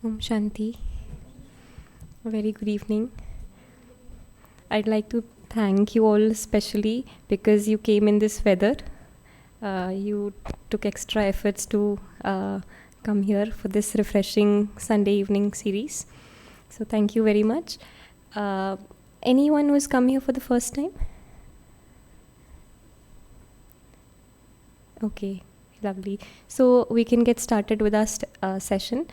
Shanti. A very good evening. I'd like to thank you all especially because you came in this weather. You took extra efforts to come here for this refreshing Sunday evening series. So thank you very much. Anyone who has come here for the first time? Okay, lovely. So we can get started with our session.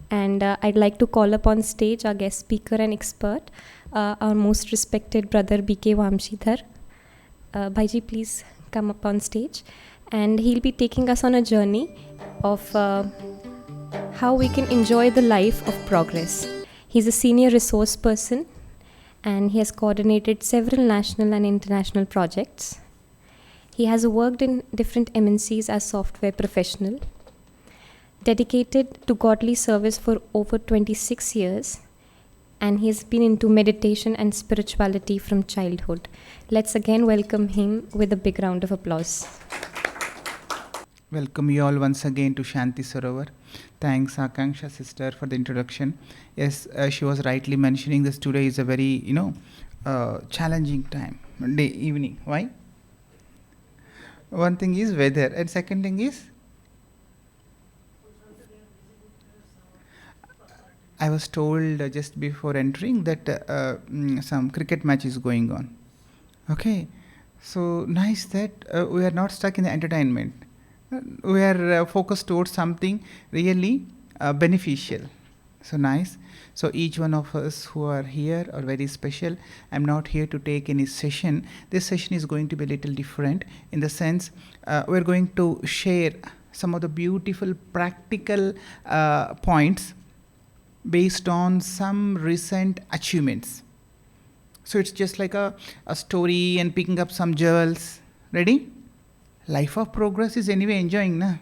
And I'd like to call up on stage our guest speaker and expert, our most respected brother B.K. Vamsidhar. Bhaiji, please come up on stage. And he'll be taking us on a journey of how we can enjoy the life of progress. He's a senior resource person and he has coordinated several national and international projects. He has worked in different MNCs as software professional, dedicated to godly service for over 26 years, and he has been into meditation and spirituality from childhood. Let's again welcome him with a big round of applause. Welcome you all once again to Shanti Sarovar. Thanks Akanksha sister for the introduction. Yes, she was rightly mentioning this today is a very, challenging time, evening. Why? One thing is weather and second thing is I was told just before entering that some cricket match is going on. Okay, so nice that we are not stuck in the entertainment. We are focused towards something really beneficial. So nice. So each one of us who are here are very special. I'm not here to take any session. This session is going to be a little different in the sense we're going to share some of the beautiful practical points based on some recent achievements. So it's just like a story and picking up some jewels. Ready? Life of progress is anyway enjoying, na?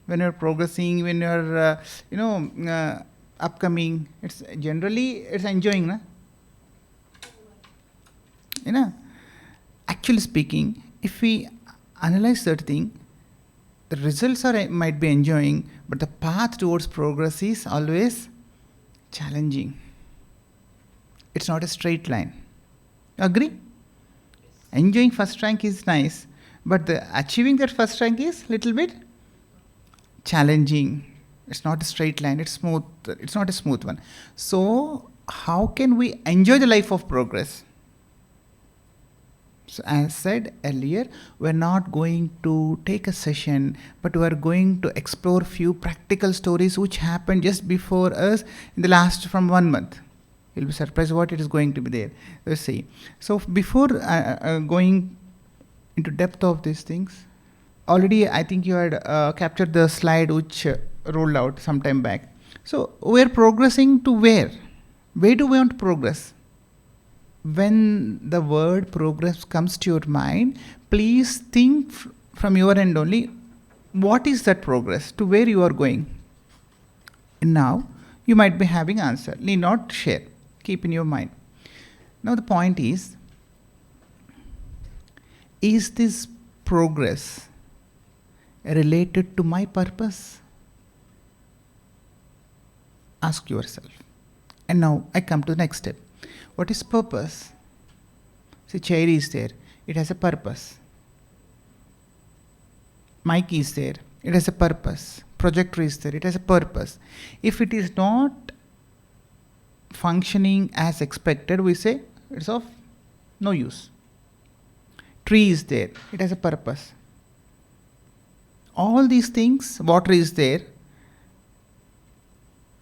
When you're progressing, when you're, upcoming, it's enjoying, na? Actually speaking, if we analyze that thing, the results might be enjoying, but the path towards progress is always challenging. It's not a straight line. Agree? Enjoying first rank is nice, but achieving that first rank is little bit challenging. It's not a straight line. It's smooth. It's not a smooth one. So how can we enjoy the life of progress? So as said earlier, we're not going to take a session, but we're going to explore few practical stories which happened just before us in the last from 1 month. You'll be surprised what it is going to be there. Let's see. So before going into depth of these things, already I think you had captured the slide which rolled out some time back. So we're progressing to where? Where do we want to progress? When the word progress comes to your mind, please think from your end only, what is that progress? To where you are going? And now, you might be having answer. Need not share. Keep in your mind. Now the point is this progress related to my purpose? Ask yourself. And now I come to the next step. What is purpose? See, chair is there. It has a purpose. Mic is there. It has a purpose. Projector is there. It has a purpose. If it is not functioning as expected, we say it's of no use. Tree is there. It has a purpose. All these things, water is there.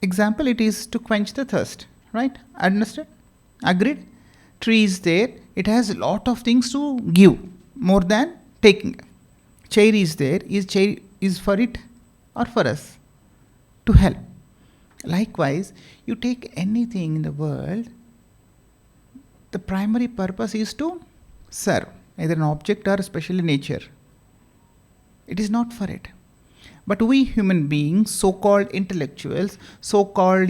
Example, it is to quench the thirst. Right? Understood? Agreed? Tree is there. It has a lot of things to give more than taking. Chair is there. Is chair is for it or for us? To help. Likewise, you take anything in the world, the primary purpose is to serve, either an object or especially nature. It is not for it. But we human beings, so-called intellectuals, so-called,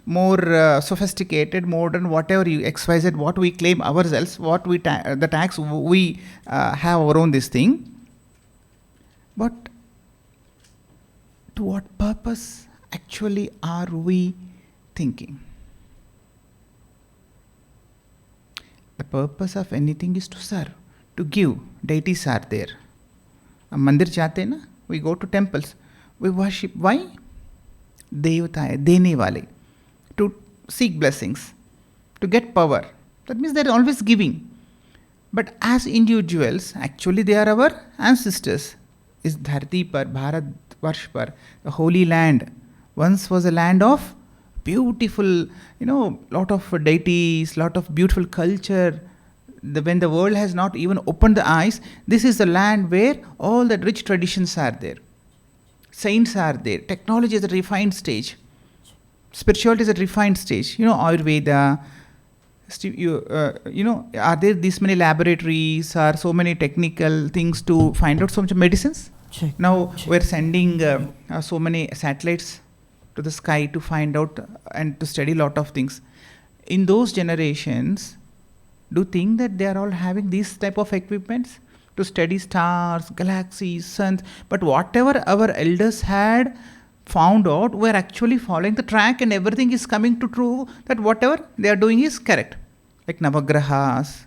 more sophisticated, modern, whatever you XYZ, what we claim ourselves, what we the tax we have our own this thing. But to what purpose actually are we thinking. The purpose of anything is to serve, to give. Deities are there. हम मंदिर जाते हैं ना, we go to temples, we worship. Why? देवता है, देने वाले. To seek blessings, to get power. That means they are always giving. But as individuals, actually they are our ancestors. Is Dharti par, Bharat Varsh par, the holy land, once was a land of beautiful, lot of deities, lot of beautiful culture. When the world has not even opened the eyes, this is the land where all the rich traditions are there. Saints are there. Technology is a refined stage. Spirituality is a refined stage. Ayurveda. Are there this many laboratories or so many technical things to find out so much medicines? Now we're sending so many satellites to the sky to find out and to study a lot of things. In those generations, do you think that they are all having these type of equipments to study stars, galaxies, suns? But whatever our elders had found out, we're actually following the track and everything is coming to true that whatever they are doing is correct. Like Navagrahas,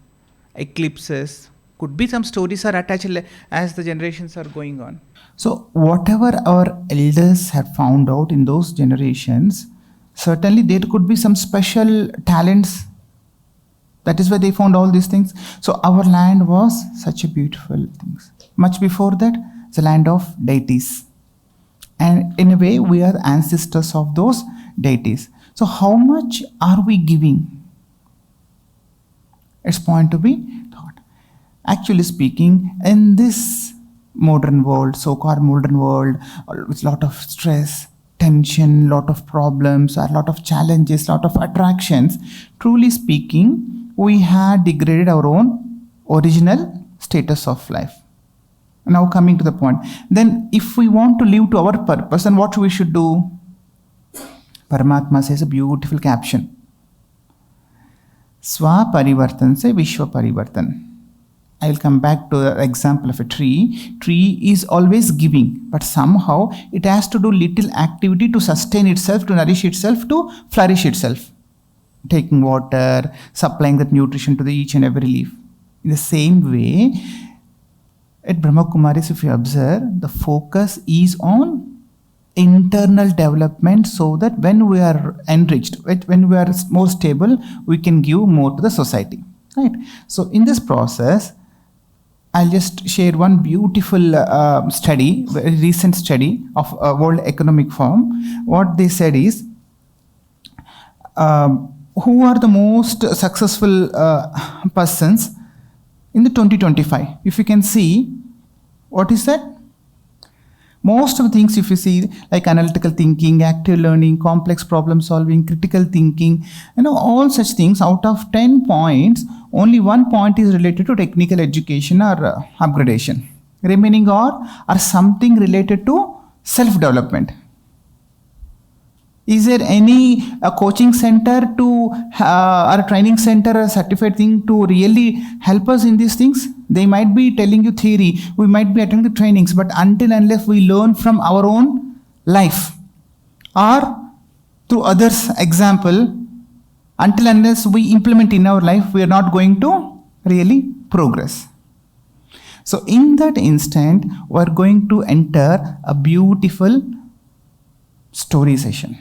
eclipses, could be some stories are attached as the generations are going on. So whatever our elders had found out in those generations, certainly there could be some special talents. That is why they found all these things. So our land was such a beautiful thing. Much before that, the land of deities. And in a way, we are ancestors of those deities. So how much are we giving? It's point to be thought. Actually speaking, in this modern world, so-called modern world, with a lot of stress, tension, lot of problems, a lot of challenges, lot of attractions, truly speaking, we had degraded our own original status of life. Now coming to the point, then if we want to live to our purpose, then what we should do? Paramatma says a beautiful caption. Swa parivartan se Vishwa parivartan. I will come back to the example of a tree. Tree is always giving, but somehow it has to do little activity to sustain itself, to nourish itself, to flourish itself. Taking water, supplying that nutrition to the each and every leaf. In the same way, at Brahma Kumaris, if you observe, the focus is on internal development so that when we are enriched, when we are more stable, we can give more to the society. Right? So in this process, I'll just share one beautiful study, very recent study of World Economic Forum. What they said is, who are the most successful persons in the 2025? If you can see, what is that? Most of the things, if you see, like analytical thinking, active learning, complex problem solving, critical thinking, all such things, out of 10 points, only 1 point is related to technical education or upgradation. Remaining are something related to self-development. Is there any coaching center or a training center or a certified thing to really help us in these things? They might be telling you theory, we might be attending the trainings, but until unless we learn from our own life or through others' example, until unless we implement in our life, we are not going to really progress. So in that instant, we are going to enter a beautiful story session.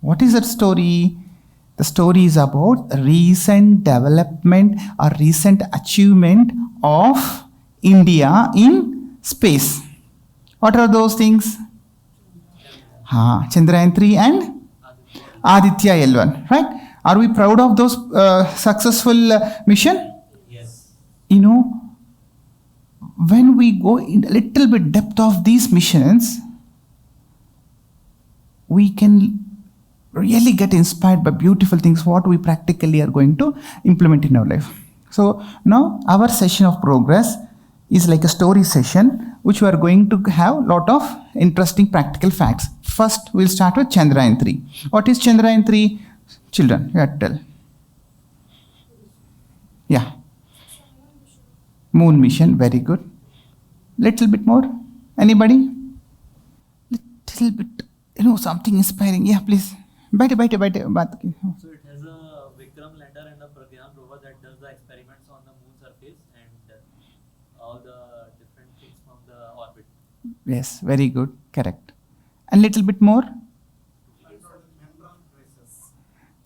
What is that story? The story is about recent development or recent achievement of India in space. What are those things? Chandrayaan 3 and Aditya L1, right? Are we proud of those successful mission? Yes. When we go in a little bit depth of these missions, we can really get inspired by beautiful things what we practically are going to implement in our life. So now our session of progress is like a story session which we are going to have a lot of interesting practical facts. First we'll start with Chandrayaan 3. What is Chandrayaan 3? Children, you have to tell. Yeah. Moon mission, very good. Little bit more. Anybody? Little bit, something inspiring. Yeah, please. बैठे बैठे बैठे बात की. So it has a Vikram lander and a Pragyan rover that does the experiments on the moon surface and all the different things from the orbit. Yes, very good, correct. And little bit more.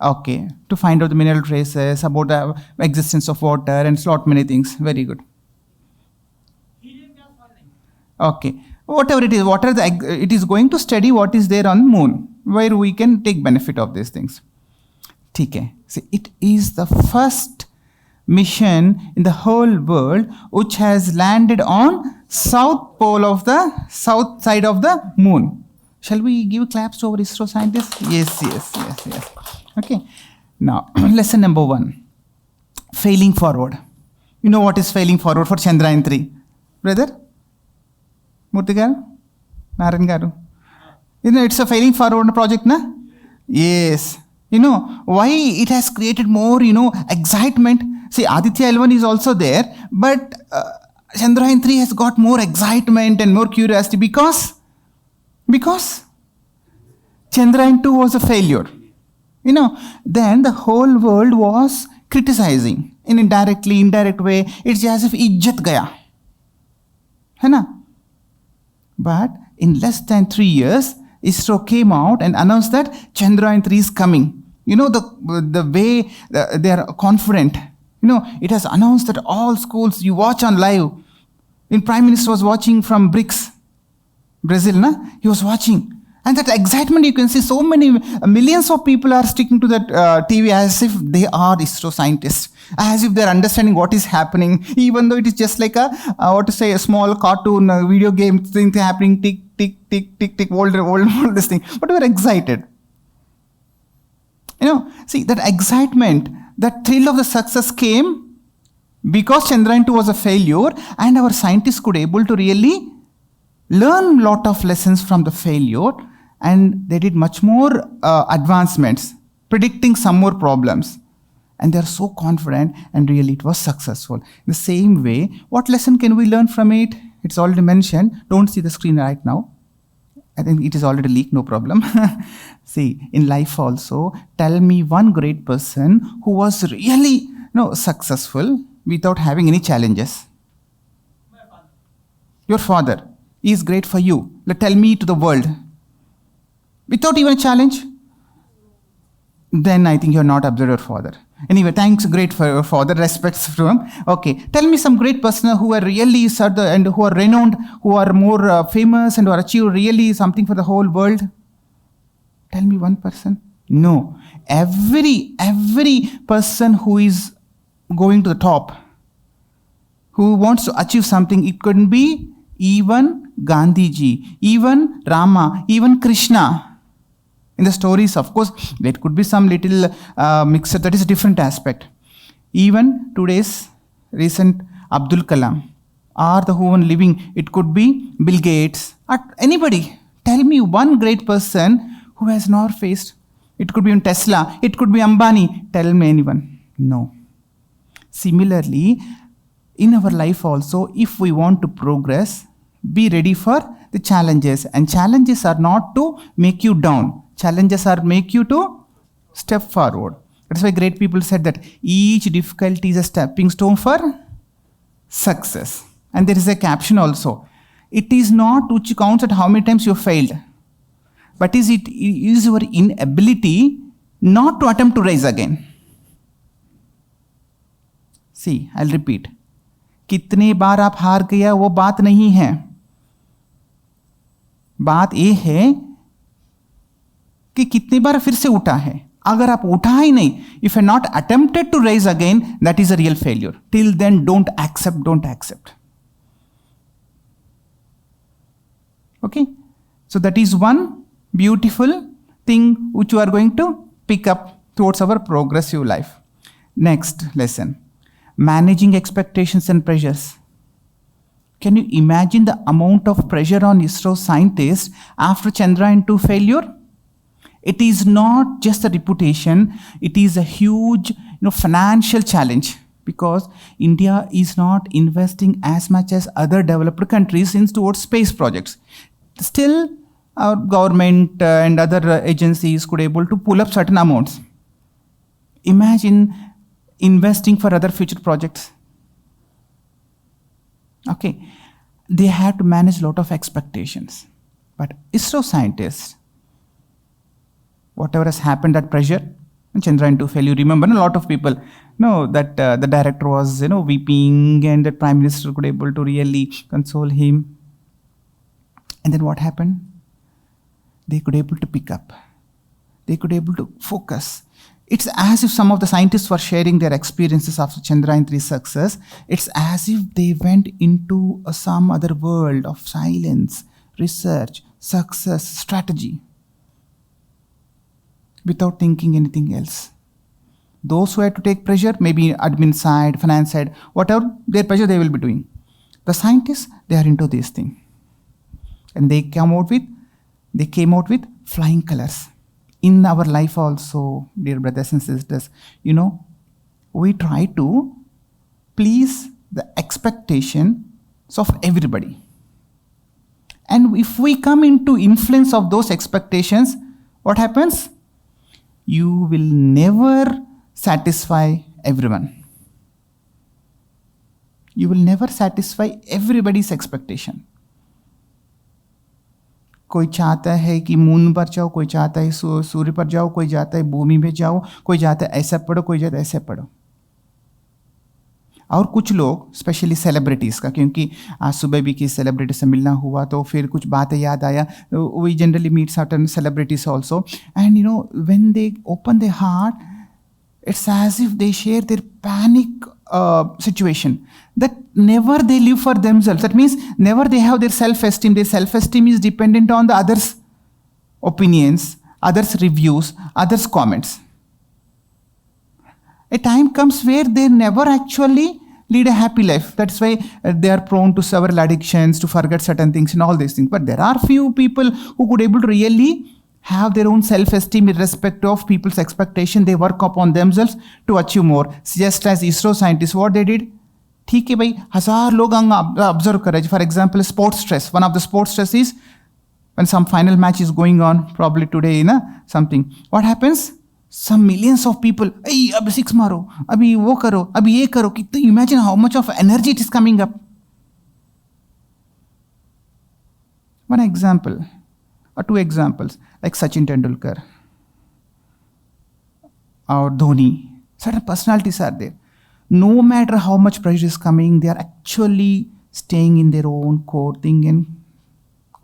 Okay, to find out the mineral traces, about the existence of water and lot many things. Very good. Okay, whatever it is, it is going to study what is there on the moon, where we can take benefit of these things. ठीक है. See, it is the first mission in the whole world which has landed on south pole of the south side of the moon. Shall we give claps to our ISRO scientists? Yes. Okay. Now, lesson number 1. Failing forward. You know what is failing forward for Chandrayaan 3? Brother? Murthy garu? Narayan garu? You know, it's a failing forward project, na? Yes. You know, why it has created more, excitement. See, Aditya L1 is also there, but Chandrayaan 3 has got more excitement and more curiosity because Chandrayaan 2 was a failure. Then the whole world was criticizing in indirect way. It's as if ijjat gaya. है ना? But in less than 3 years, ISRO came out and announced that Chandrayaan 3 is coming. The way they are confident. It has announced that all schools you watch on live. Prime Minister was watching from BRICS, Brazil, na? He was watching. And that excitement, you can see so many millions of people are sticking to that TV as if they are ISRO scientists, as if they're understanding what is happening, even though it is just like a small cartoon video game thing happening, tick, tick, tick, tick, tick, all this thing. But we're excited. See, that excitement, that thrill of the success came because Chandrayaan 2 was a failure, and our scientists could able to really learn lot of lessons from the failure, and they did much more advancements, predicting some more problems. And they are so confident, and really it was successful. In the same way, what lesson can we learn from it? It's already mentioned. Don't see the screen right now. I think it is already leaked, no problem. See, in life also, tell me one great person who was really successful without having any challenges. My father. Your father is great for you. Tell me to the world. Without even a challenge? Then I think you're not observed your father. Anyway, thanks great for your father, respects to him. Okay, tell me some great person who are really served and who are renowned, who are more famous and who are achieved really something for the whole world. Tell me one person. No, every person who is going to the top, who wants to achieve something, it couldn't be even Gandhiji, even Rama, even Krishna. In the stories, of course, there could be some little mixture, that is a different aspect. Even today's recent Abdul Kalam, or the one living, it could be Bill Gates, or anybody. Tell me one great person who has not faced. It could be Tesla, it could be Ambani. Tell me anyone. No. Similarly, in our life also, if we want to progress, be ready for the challenges. And challenges are not to make you down. Challenges are make you to step forward. That's why great people said that each difficulty is a stepping stone for success. And there is a caption also. It is not which counts at how many times you failed, but it is your inability not to attempt to rise again. See, I'll repeat. कितने बार आप हार गया वो बात नहीं है. बात ये है कि कितनी बार फिर से उठा है. अगर आप उठा ही नहीं, if you're not attempted to rise again, that is a real failure. Till then, don't accept. Okay? So that is one beautiful thing which you are going to pick up towards our progressive life. Next lesson. Managing expectations and pressures. Can you imagine the amount of pressure on ISRO scientists after Chandrayaan 2 failure? It is not just a reputation, it is a huge financial challenge, because India is not investing as much as other developed countries towards space projects. Still, our government and other agencies could able to pull up certain amounts. Imagine investing for other future projects. Okay, they have to manage a lot of expectations. But ISRO scientists, whatever has happened, that pressure, Chandrayaan-2 failure, you remember, a lot of people know that the director was, weeping, and the prime minister could able to really console him. And then what happened? They could able to pick up. They could able to focus. It's as if some of the scientists were sharing their experiences after Chandrayaan-3 success. It's as if they went into some other world of silence, research, success, strategy, without thinking anything else. Those who had to take pressure, maybe admin side, finance side, whatever their pressure they will be doing. The scientists, they are into this thing. And they came out with flying colors. In our life also, dear brothers and sisters, we try to please the expectations of everybody. And if we come into influence of those expectations, what happens? You will never satisfy everyone. You will never satisfy everybody's expectation. कोई चाहता है कि moon पर जाओ, कोई चाहता है सूर्य पर जाओ, कोई चाहता है भूमि में जाओ, कोई चाहता है ऐसा पढ़ो, कोई चाहता है ऐसे पढ़ो. और कुछ लोग स्पेशली सेलिब्रिटीज़ का, क्योंकि आज सुबह भी किसी सेलिब्रिटी से मिलना हुआ तो फिर कुछ बातें याद आया. We generally meet certain celebrities also, and when they open their heart, it's as if they share their panic situation, that never they live for themselves. That means never they have their self-esteem. Their self-esteem is dependent on the others' opinions, others' reviews, others' comments. A time comes where they never actually lead a happy life. That's why they are prone to several addictions, to forget certain things and all these things. But there are few people who could able to really have their own self-esteem irrespective of people's expectation. They work upon themselves to achieve more. Just as ISRO scientists, what they did, ठीक है भाई, 1000 लोग observe कर रहे हैं. For example, sports stress. One of the sports stress is when some final match is going on, probably today, something. What happens? Some millions of people, hey, अब 6 मारो, अभी वो करो, अभी ये करो. Imagine how much of energy it is coming up. One example, or two examples, like Sachin Tendulkar or Dhoni. Certain personalities are there. No matter how much pressure is coming, they are actually staying in their own core thing and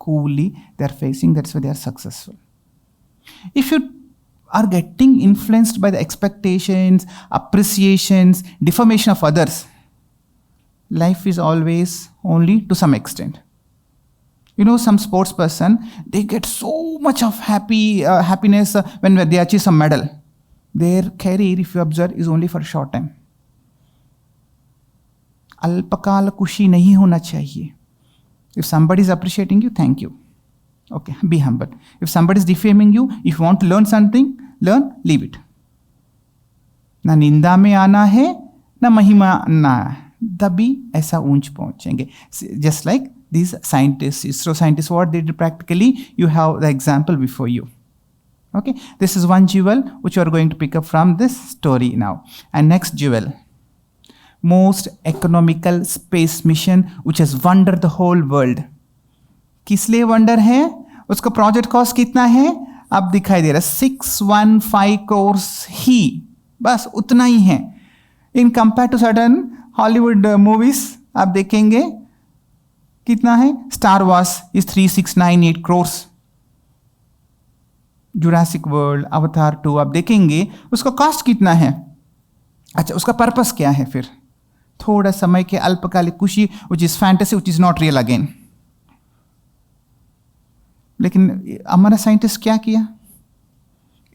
coolly they are facing. That's why they are successful. If you are getting influenced by the expectations, appreciations, defamation of others, life is always only to some extent. Some sports person, they get so much of happiness when they achieve some medal. Their career, if you observe, is only for a short time. अल्पकाल खुशी नहीं होना चाहिए. If somebody is appreciating you, thank you. Okay, be humble. If somebody is defaming you, if you want to learn something, learn, leave it. ना निंदा में आना है, ना महिमा आना है. तभी ऐसा ऊंच पहुंचेंगे. Just like these scientists, ISRO scientists, what they did practically, you have the example before you. Okay, this is one jewel which you are going to pick up from this story now. And next jewel, most economical space mission which has wondered the whole world. किस लिए wonder है? उसका project cost कितना है? अब दिखाई दे रहा है 615 crores ही, बस उतना ही है. In compare to certain Hollywood movies आप देखेंगे कितना है. Star Wars is 3698 crores. Jurassic World, Avatar 2 आप देखेंगे उसका कॉस्ट कितना है. अच्छा, उसका पर्पस क्या है? फिर थोड़ा समय के अल्पकालिक खुशी, which is fantasy, which is not real again. लेकिन हमारा साइंटिस्ट क्या किया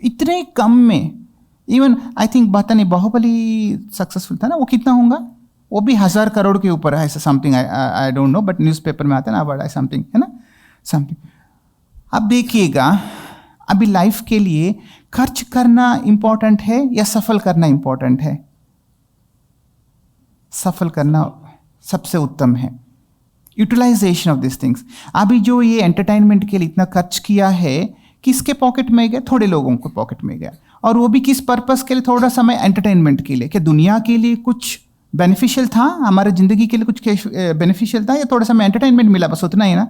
इतने कम में? Even I think Baahubali successful था ना, वो कितना होगा? वो भी 1000 करोड़ के ऊपर है, something. I don't no, but newspaper में आता है ना, बड़ा समथिंग है ना, समथिंग. अब देखिएगा, अभी लाइफ के लिए खर्च करना इंपॉर्टेंट है या सफल करना इंपॉर्टेंट है? सफल करना सबसे उत्तम है. Utilisation of this things. अभी जो ये एंटरटेनमेंट के लिए इतना खर्च किया है, किसके पॉकेट में गया? थोड़े लोगों के पॉकेट में गया। और वो भी किस पर्पस के लिए? थोड़ा समय एंटरटेनमेंट के लिए। क्या दुनिया के लिए कुछ बेनिफिशियल था? हमारे ज़िंदगी के लिए कुछ बेनिफिशियल था, या थोड़ा समय एंटरटेनमेंट मिला, बस उतना ही ना?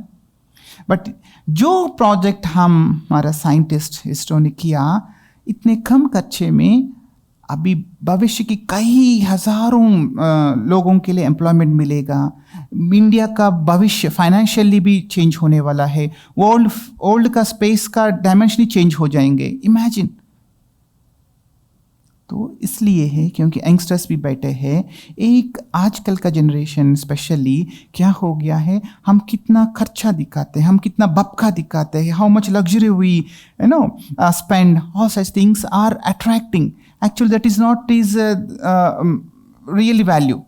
बट जो प्रोजेक्ट हमारा साइंटिस्टों ने किया इतने कम खर्चे में, अभी भविष्य की कई हज़ारों लोगों के लिए एम्प्लॉयमेंट मिलेगा। इंडिया का भविष्य फाइनेंशियली भी चेंज होने वाला है। वर्ल्ड का स्पेस का डायमेंशन ही चेंज हो जाएंगे। इमेजिन। तो इसलिए है क्योंकि यंगस्टर्स भी बैठे हैं। एक आजकल का जनरेशन स्पेशली क्या हो गया है, हम कितना खर्चा दिखाते हैं, हम कितना बपका दिखाते हैं, how much luxury we spend, all such things are attracting. Actually that is not is really value.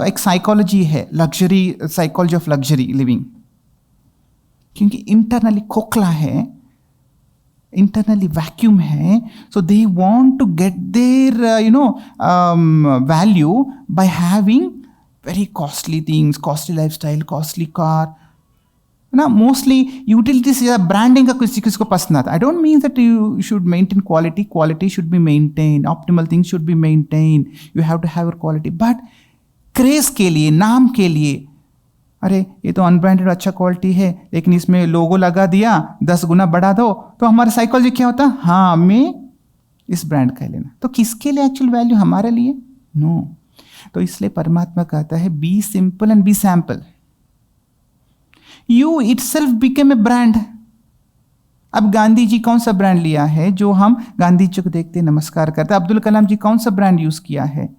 एक साइकोलॉजी है, luxury psychology of luxury living, क्योंकि इंटरनली खोखला है, internally vacuum hai, so they want to get their value by having very costly things, costly lifestyle, costly car ना। mostly utilities या branding का किसी को पसंद आता। I don't mean that you should maintain quality should be maintained, optimal things should be maintained, you have to have your quality, but craze के लिए, नाम के लिए, अरे ये तो अनब्रांडेड अच्छा क्वालिटी है, लेकिन इसमें लोगो लगा दिया, 10 गुना बढ़ा दो, तो हमारा साइकोलॉजी क्या होता? हाँ, हमें इस ब्रांड का लेना। तो किसके लिए एक्चुअल वैल्यू? हमारे लिए? नो। तो इसलिए परमात्मा कहता है be simple and be sample. You itself became a brand. अब गांधी जी कौन सा ब्रांड लिया है जो हम गांधी जी को देखते नमस्कार करते? अब्दुल कलाम जी कौन सा ब्रांड यूज किया है?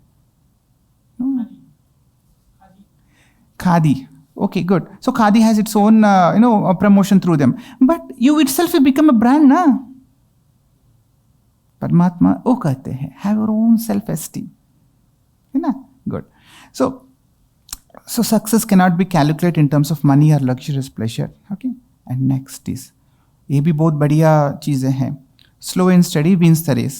Khadi. Okay, good. So Khadi has its own, promotion through them. But you itself will become a brand, na? Paramatma, वो कहते हैं, have your own self-esteem. है ना? Good. So success cannot be calculated in terms of money or luxurious pleasure. Okay? And next is, ये भी बहुत बढ़िया चीज़ें हैं. Slow and steady wins the race.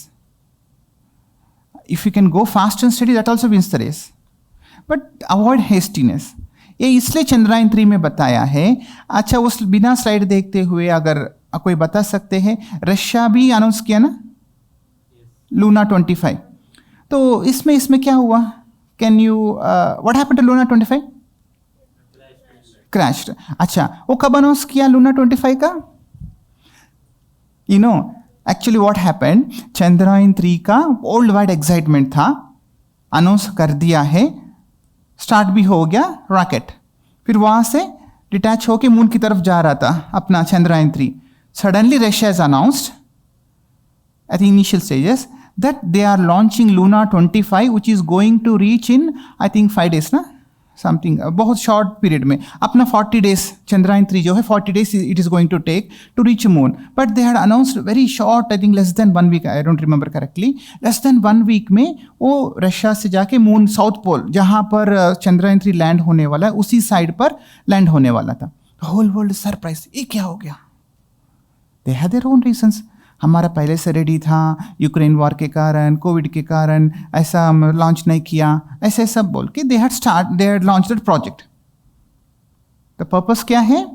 If you can go fast and steady, that also wins the race. But avoid hastiness. ये इसलिए चंद्रयान 3 में बताया है। अच्छा, उस बिना स्लाइड देखते हुए अगर कोई बता सकते हैं, रशिया भी अनाउंस किया ना, लूना 25। तो इसमें क्या हुआ? Can you what happened to Luna 25? Crashed. अच्छा, वो कब अनाउंस किया लूना 25 का? एक्चुअली व्हाट हैपेंड, चंद्रयान 3 का वर्ल्ड वाइड एक्साइटमेंट था, अनाउंस कर दिया है, स्टार्ट भी हो गया रॉकेट, फिर वहाँ से डिटैच होके मून की तरफ जा रहा था अपना Chandrayaan 3। Suddenly Russia is announced at the initial stages that they are launching Luna 25 which is going to reach in I think 5 days ना, समथिंग बहुत शॉर्ट पीरियड में अपना 40 days, चंद्रयान 3 जो है 40 days it is going to take to reach moon. But they had announced very short, I think less than 1 week, I don't remember correctly, less than 1 week में वो Russia से जाके moon south pole जहाँ पर Chandrayaan 3 land होने वाला है उसी साइड पर लैंड होने वाला था। होल वर्ल्ड सरप्राइज, ये क्या हो गया? They had their own reasons. हमारा पहले से रेडी था, यूक्रेन वॉर के कारण, कोविड के कारण ऐसा लॉन्च नहीं किया, ऐसे सब बोल के they had launch that project. The purpose क्या है?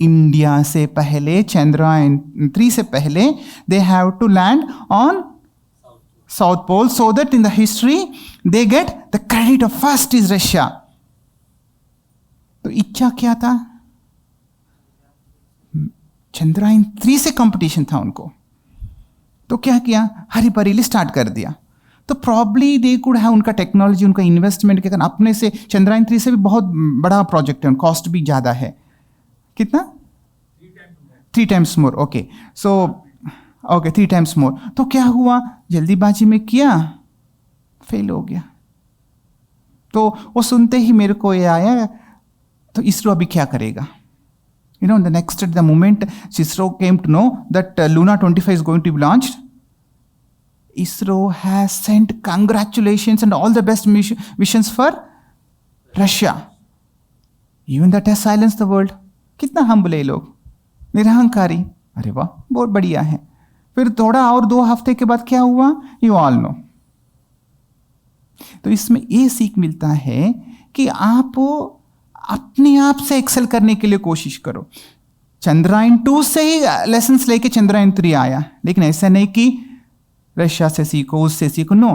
इंडिया से पहले, चंद्रयान 3 से पहले they have to land on south pole so that in the history they get the credit of first is Russia. तो इच्छा क्या था? चंद्रयान 3 से कंपटीशन था उनको, तो क्या किया? हरी बरीली स्टार्ट कर दिया। तो प्रॉब्ली दे कुड है, उनका टेक्नोलॉजी, उनका इन्वेस्टमेंट के कारण अपने से चंद्रयान 3 से भी बहुत बड़ा प्रोजेक्ट है, कॉस्ट भी ज़्यादा है। कितना? 3 times more। Okay, so okay 3 times more। तो क्या हुआ? जल्दीबाजी में किया, फेल हो गया। तो वो सुनते ही मेरे को ये आया, तो इसरो अभी क्या करेगा? The moment ISRO came to know that Luna 25 is going to be launched, ISRO has sent congratulations and all the best wishes for Russia. Even that has silenced the world. कितना humble है लोग, निरहंकारी। अरे वाह, बहुत बढ़िया है। फिर थोड़ा और 2 हफ्ते के बाद क्या हुआ? You all know. तो इसमें ये सीख मिलता है कि आप अपने आप से एक्सेल करने के लिए कोशिश करो। चंद्रयान-2 से ही लेसन्स लेके चंद्रयान-3 आया, लेकिन ऐसा नहीं कि रशिया से सीखो, उससे सीखो, नो।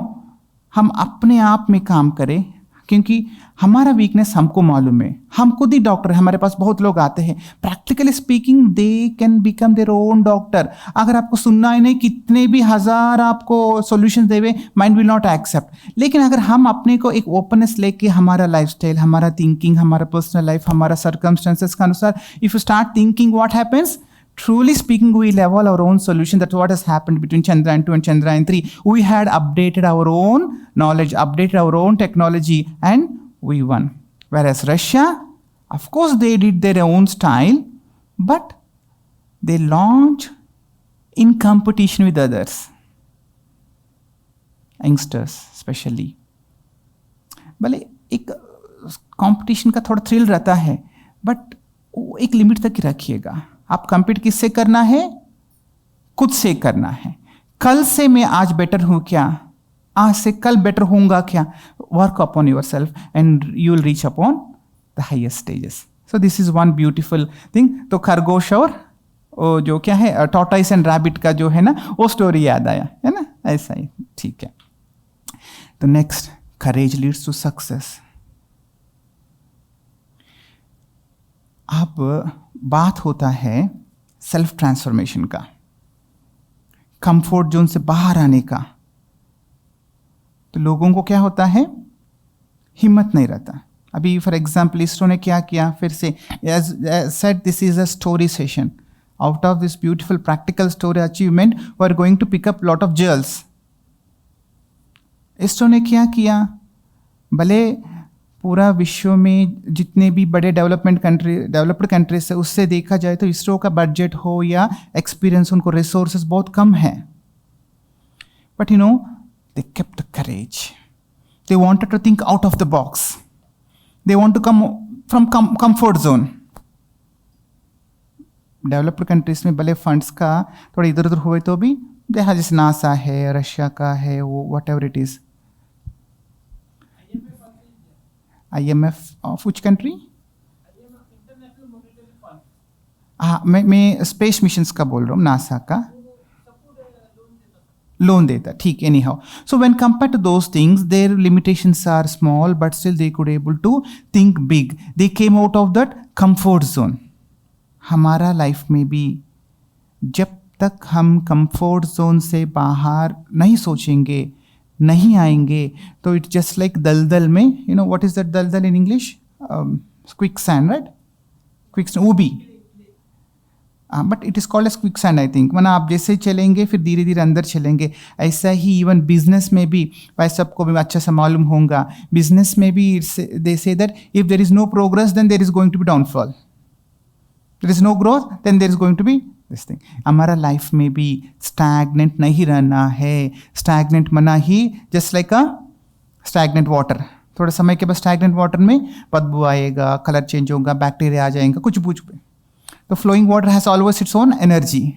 हम अपने आप में काम करें, क्योंकि हमारा वीकनेस हमको मालूम है। हम खुद ही डॉक्टर हैं, हमारे पास बहुत लोग आते हैं, practically speaking they can become their own doctor. अगर आपको सुनना है नहीं, कितने भी हजार आपको सॉल्यूशन देवे, माइंड विल नॉट एक्सेप्ट। लेकिन अगर हम अपने को एक ओपननेस लेके हमारा लाइफस्टाइल, हमारा थिंकिंग, हमारा पर्सनल लाइफ, हमारा सर्कमस्टेंसेस के अनुसार if you start thinking, what happens? Truly speaking, we level our own solution. That's what has happened between Chandrayaan-2 and Chandrayaan-3. We had updated our own knowledge, updated our own technology, and we won. Whereas Russia, of course, they did their own style, but they launched in competition with others, youngsters especially. भले एक competition का थोड़ा thrill रहता है, but एक limit तक ही रखिएगा। आप कंपीट किससे करना है? खुद से करना है। कल से मैं आज बेटर हूं क्या? आज से कल बेटर होऊंगा क्या? Work upon your self and you will reach upon the highest stages. So this is one beautiful thing. तो खरगोश और जो क्या है, टॉर्टोइस एंड रैबिट का जो है ना, वो स्टोरी याद आया, है ना? ऐसा ही, ठीक है। तो next, courage leads to success. अब बात होता है सेल्फ ट्रांसफॉर्मेशन का, कंफर्ट जोन से बाहर आने का। तो लोगों को क्या होता है? हिम्मत नहीं रहता। अभी फॉर एग्जाम्पल इसरो ने क्या किया, फिर से said this is a story session. Out of this beautiful practical story achievement we are going to pick up lot of jewels. ISRO ने क्या किया? भले पूरा विश्व में जितने भी बड़े डेवलप्ड कंट्रीज है, उससे देखा जाए तो इसरो का बजट हो या एक्सपीरियंस, उनको रिसोर्सेज बहुत कम है, but you know they kept the courage. They wanted to think out of the box. They want to come from comfort zone. Developed countries में भले फंड्स का थोड़ा इधर उधर हुए तो भी, जैसा जैसे नासा है, रशिया का है, वो what ever it is. IMF of which country? हाँ, मैं स्पेस मिशंस का बोल रहा हूँ, नासा का लोन देता, ठीक। Any how, so when compare to those things, there limitations are small, but still they could able to think big. They came out of that comfort zone. हमारा life में भी जब तक हम कंफर्ट जोन से बाहर नहीं सोचेंगे, नहीं आएंगे, तो इट्स जस्ट लाइक दलदल में, you know what is that दलदल in English? Quicksand, right? Quicksand, ऊबी, but it is called as quicksand I think. माना आप जैसे चलेंगे फिर धीरे धीरे अंदर चलेंगे। ऐसा ही इवन बिजनेस में भी, भाई सबको भी अच्छा सा मालूम होगा, बिजनेस में भी they say that if there is no progress then there is going to be downfall, there is no growth then there is going to be this thing. हमारा लाइफ में भी स्टैग्नेंट नहीं रहना है। स्टैग्नेंट मना ही just like a stagnant water. थोड़े समय के बाद स्टैग्नेंट वाटर में बदबू आएगा, कलर चेंज होगा, बैक्टीरिया आ जाएगा, कुछ पूछ पे। तो flowing water has always its own energy.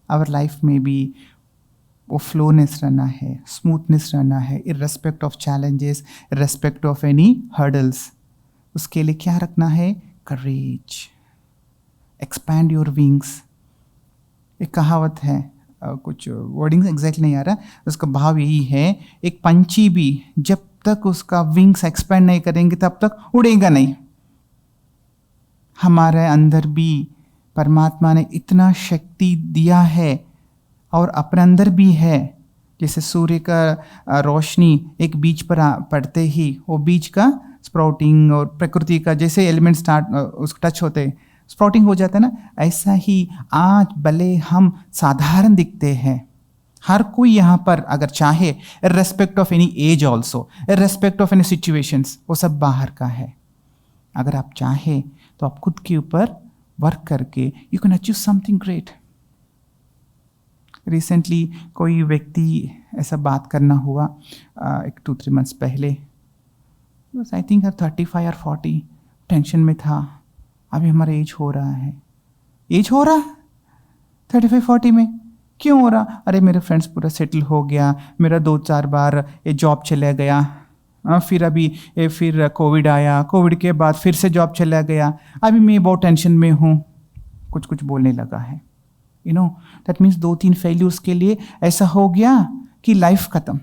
Our life में भी वो फ्लोनेस रहना है, स्मूथनेस रहना है, irrespect of challenges, irrespect of any hurdles. उसके लिए क्या रखना है? करेज। Expand your wings. एक कहावत है, कुछ वर्डिंग एग्जैक्ट नहीं आ रहा, उसका भाव यही है, एक पंछी भी जब तक उसका विंग्स एक्सपैंड नहीं करेंगे तब तक उड़ेगा नहीं। हमारे अंदर भी परमात्मा ने इतना शक्ति दिया है और अपने अंदर भी है। जैसे सूर्य का रोशनी एक बीज पर पड़ते ही वो बीज का स्प्राउटिंग और प्रकृति का जैसे एलिमेंट स्टार्ट उसका टच होते स्प्राउटिंग हो जाता है ना, ऐसा ही आज भले हम साधारण दिखते हैं, हर कोई यहाँ पर अगर चाहे, irrespect of any age also, irrespect of any situations, वो सब बाहर का है। अगर आप चाहे तो आप खुद के ऊपर वर्क करके you can achieve something great. Recently कोई व्यक्ति ऐसा बात करना हुआ, एक 2-3 मंथ्स पहले, आई थिंक 35 और 40, टेंशन में था। अभी हमारा एज हो रहा है, एज हो रहा 35-40 में क्यों हो रहा? अरे मेरे फ्रेंड्स पूरा सेटल हो गया, मेरा 2-4 बार ये जॉब चला गया, फिर अभी फिर कोविड आया, कोविड के बाद फिर से जॉब चला गया, अभी मैं बहुत टेंशन में हूँ, कुछ कुछ बोलने लगा है। You know that means 2-3 failures के लिए ऐसा हो गया कि लाइफ खत्म।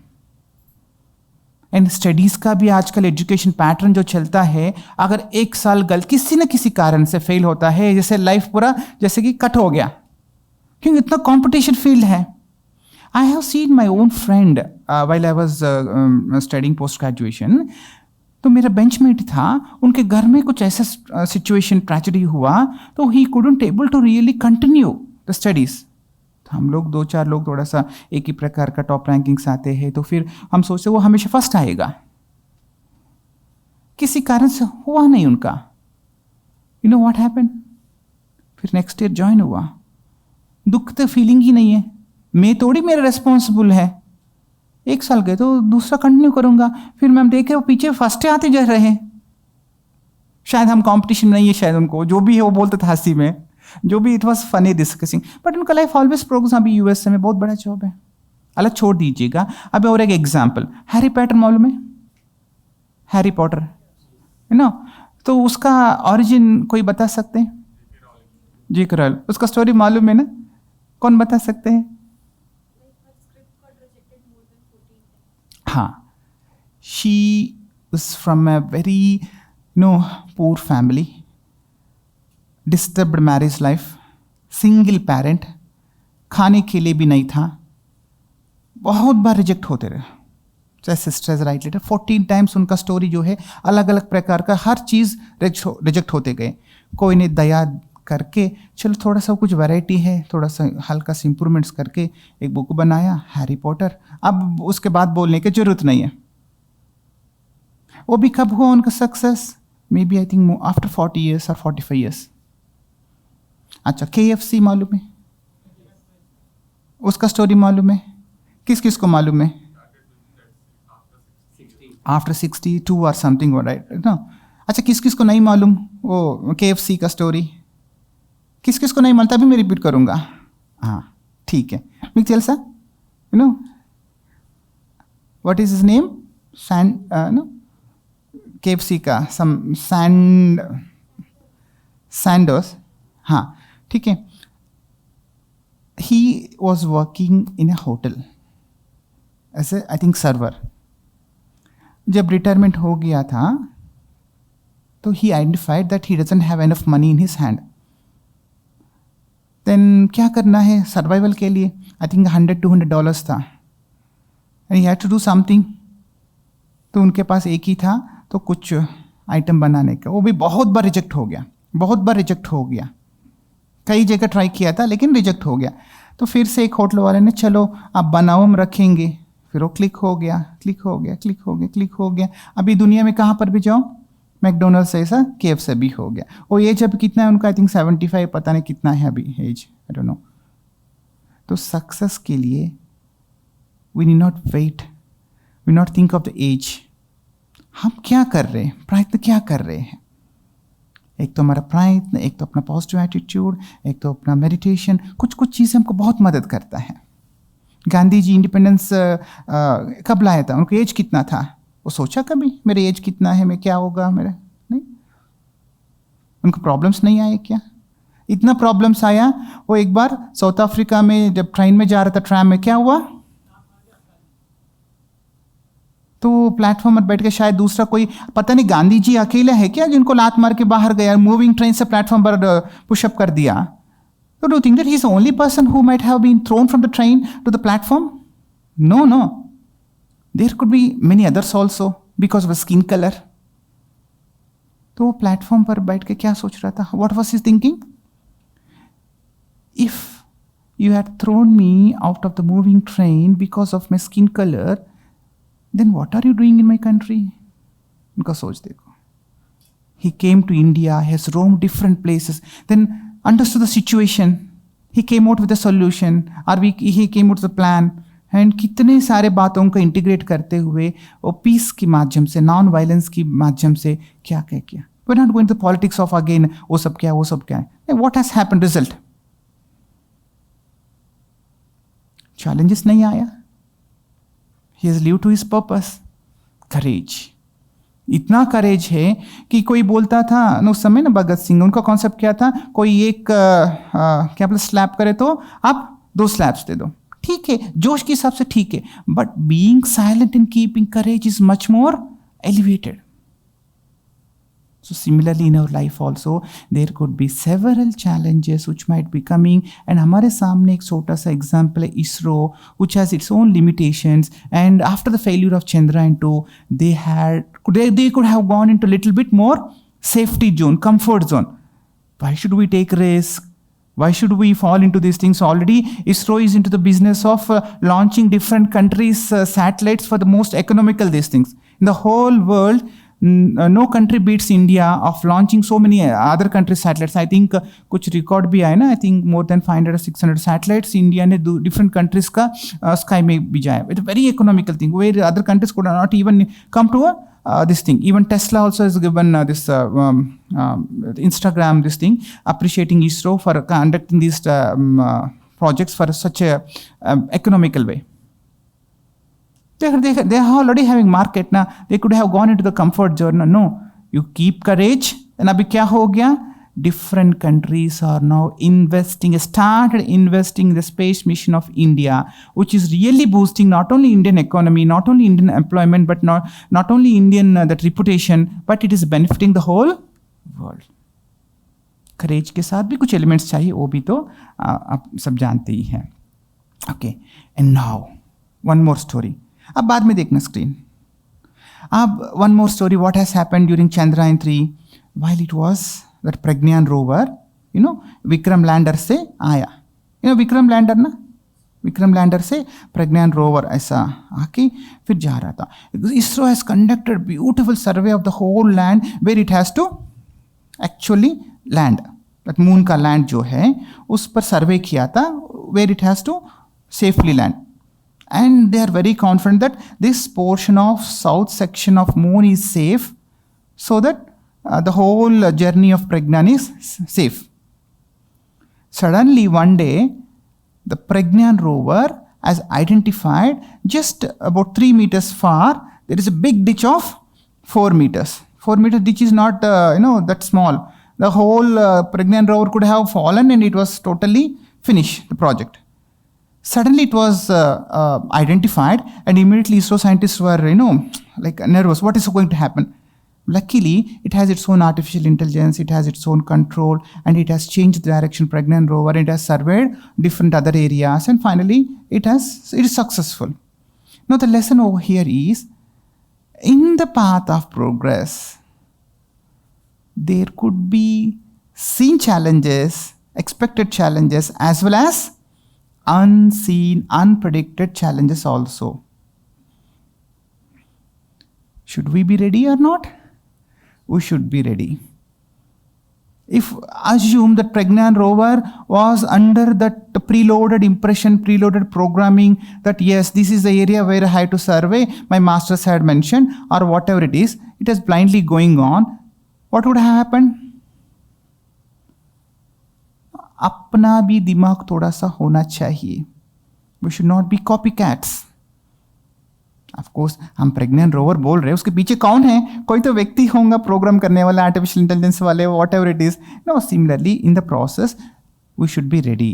एंड स्टडीज़ का भी आजकल एजुकेशन पैटर्न जो चलता है, अगर 1 साल गलत किसी न किसी कारण से फेल होता है, जैसे लाइफ पूरा जैसे कि कट हो गया, क्योंकि इतना कंपटीशन फील्ड है। I have seen my own friend while I was studying post graduation. तो मेरा बेंचमेट था, उनके घर में कुछ ऐसा सिचुएशन ट्रेजेडी हुआ, तो he couldn't able to really continue the studies. हम लोग 2-4 लोग थोड़ा सा एक ही प्रकार का टॉप रैंकिंग्स आते हैं, तो फिर हम सोचते वो हमेशा फर्स्ट आएगा, किसी कारण से हुआ नहीं उनका। यू नो व्हाट हैपन, फिर नेक्स्ट ईयर ज्वाइन हुआ, दुख तो फीलिंग ही नहीं है, मैं थोड़ी मेरा रेस्पॉन्सिबल है। 1 साल गए तो दूसरा कंटिन्यू करूंगा, फिर मैम देखे वो पीछे फर्स्ट आते जा रहे हैं। शायद हम कंपटीशन नहीं है, शायद उनको जो भी है वो बोलते थे हंसी में, जो भी it was funny discussing, but उनका लाइफ ऑलवेज प्रोग्रेस। अभी यूएसए में बहुत बड़ा जॉब है, अलग छोड़ दीजिएगा। अभी और एक एग्जाम्पल, हैरी पॉटर मालूम है? हैरी पॉटर है ना, तो उसका ऑरिजिन कोई बता सकते हैं? जी करल, उसका स्टोरी मालूम है ना? कौन बता सकते हैं? हाँ, she was from a very poor family, disturbed marriage life, single parent, खाने के लिए भी नहीं था, बहुत बार रिजेक्ट होते रहे। चाहे सिस्टर्स राइट लेटर 14 टाइम्स उनका स्टोरी जो है अलग अलग प्रकार का, हर चीज़ रिजेक्ट होते गए। कोई ने दया करके चलो थोड़ा सा कुछ वैरायटी है, थोड़ा सा हल्का सा इंप्रूवमेंट्स करके एक बुक बनाया, हैरी पॉटर। अब उसके बाद बोलने की जरूरत नहीं है। वो भी कब हुआ उनका success? May be I think after 40 years और 45 years। अच्छा, KFC मालूम है? उसका स्टोरी मालूम है? किस किस को मालूम है? आफ्टर 62 और समथिंग, राइट ना? अच्छा, किस किस को नहीं मालूम वो KFC का स्टोरी? किस किस को नहीं मालूम? तभी मैं रिपीट करूंगा। हाँ ठीक है, Mick Chelsea, you know what is his name? KFC का सैंडर्स। हाँ ठीक है, he was working in a hotel as I think server. जब रिटायरमेंट हो गया था तो he identified that he doesn't have enough money in his hand. Then क्या करना है सर्वाइवल के लिए? आई थिंक $100-200 था, and he had to do something. तो उनके पास एक ही था, तो कुछ आइटम बनाने का, वो भी बहुत बार रिजेक्ट हो गया, बहुत बार रिजेक्ट हो गया। कई जगह ट्राई किया था लेकिन रिजेक्ट हो गया। तो फिर से एक होटल वाले ने चलो आप बनाओ, हम रखेंगे। फिर वो क्लिक हो गया, क्लिक हो गया, क्लिक हो गया, क्लिक हो गया। अभी दुनिया में कहाँ पर भी जाओ, मैकडोनल्ड्स ऐसा, KFC भी हो गया। और एज अभी कितना है उनका? आई थिंक 75, पता नहीं कितना है अभी एज, आई डोंट नो। तो सक्सेस के लिए we need not wait, we not think of the age. हम क्या कर रहे हैं, प्रयत्न क्या कर रहे हैं? एक तो हमारा प्रयत्न, एक तो अपना पॉजिटिव एटीट्यूड, एक तो अपना मेडिटेशन, कुछ कुछ चीज़ें हमको बहुत मदद करता है। गांधी जी इंडिपेंडेंस कब लाया था? उनको एज कितना था? वो सोचा कभी मेरे एज कितना है, मैं क्या होगा मेरा? नहीं। उनको प्रॉब्लम्स नहीं आए क्या? इतना प्रॉब्लम्स आया। वो एक बार साउथ अफ्रीका में जब ट्रेन में जा रहा था, ट्रैम में, क्या हुआ? तो प्लेटफॉर्म पर बैठ के शायद दूसरा कोई, पता नहीं गांधी जी अकेले है क्या जिनको लात मार के बाहर गया, मूविंग ट्रेन से प्लेटफॉर्म पर पुशअप कर दिया? तो do think that he is the only person who might have been thrown from the train to the platform? No no, there could be many others also because of skin colour. तो वो platform पर बैठ के क्या सोच रहा था? What was his thinking? If you had thrown me out of the moving train because of my skin colour, then what are you doing in my country? उनका सोच देखो। He came to India, has roamed different places, then understood the situation. He came out with a solution, or he came out with a plan, and कितने सारे बातों को integrate करते हुए वो पीस के माध्यम से, नॉन वायलेंस की माध्यम से क्या क्या किया। We're not going to politics of again वो सब क्या, वो सब क्या है। What has happened? Result? Challenges नहीं आया। He has lived to his purpose. करेज, इतना करेज है कि कोई बोलता था ना उस समय ना, भगत सिंह, उनका कॉन्सेप्ट क्या था, कोई एक क्या बोले स्लैप करे तो आप 2 स्लैप्स दे दो, ठीक है, जोश के हिसाब से ठीक है, but being silent and keeping courage is much more elevated. So similarly in our life also there could be several challenges which might be coming, and हमारे सामने एक छोटा सा example है ISRO which has its own limitations, and after the failure of Chandrayaan-2 they could have gone into a little bit more safety zone, comfort zone. Why should we take risk? Why should we fall into these things? Already ISRO is into the business of launching different countries satellites for the most economical these things in the whole world. No country beats India of launching so many other countries satellites. I think कुछ record भी आए ना, I think more than 500 or 600 satellites India ने different countries का sky में भी जाए. It's a very economical thing where other countries could not even come to this thing. Even Tesla also has given this Instagram this thing appreciating ISRO for conducting these projects for such a economical way. They are already having market now. They could have gone into the comfort zone. No, you keep courage. And abhi kya ho gaya? Different countries are now started investing in the space mission of India, which is really boosting not only Indian economy, not only Indian employment, but not only Indian that reputation, but it is benefiting the whole world. Courage के साथ भी कुछ elements चाहिए, वो भी तो आप सब जानते ही हैं. Okay, and now one more story. अब बाद में देखना स्क्रीन. अब one more story, what has happened during Chandrayaan-3 while it was that Pragyan rover, Vikram lander से आया, Vikram lander ना, Vikram lander से Pragyan rover ऐसा आके फिर जा रहा था. ISRO has conducted beautiful survey of the whole land where it has to actually land. That moon का land जो है उस पर सर्वे किया था where it has to safely land. And they are very confident that this portion of south section of moon is safe, so that the whole journey of Pragyan is safe. Suddenly one day the Pragyan rover has identified just about 3 meters far there is a big ditch of 4 meters. 4 meter ditch is not that small. The whole Pragyan rover could have fallen and it was totally finished, the project. Suddenly it was identified, and immediately ISRO scientists were nervous. What is going to happen? Luckily it has its own artificial intelligence, it has its own control, and it has changed the direction Pragyan rover. It has surveyed different other areas, and finally it is successful. Now the lesson over here is, in the path of progress there could be seen challenges, expected challenges, as well as unseen, unpredicted challenges also. Should we be ready or not? We should be ready. If assume that Pragyan rover was under that preloaded impression, preloaded programming, that yes, this is the area where I have to survey, my masters had mentioned, or whatever it is blindly going on, what would have happened? अपना भी दिमाग थोड़ा सा होना चाहिए. We should not be copycats. Of course, हम Pragyan rover बोल रहे हैं, उसके पीछे कौन है? कोई तो व्यक्ति होगा प्रोग्राम करने वाला, आर्टिफिशियल इंटेलिजेंस वाले, whatever it is. No, similarly in the process we should be ready.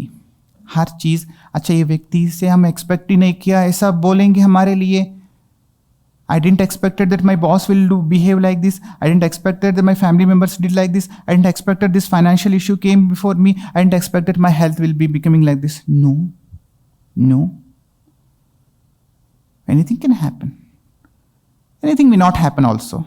हर चीज़, अच्छा ये व्यक्ति से हम एक्सपेक्ट ही नहीं किया, ऐसा बोलेंगे हमारे लिए. I didn't expect that my boss will behave like this. I didn't expect that my family members did like this. I didn't expect that this financial issue came before me. I didn't expect that my health will be becoming like this. No. Anything can happen. Anything may not happen also.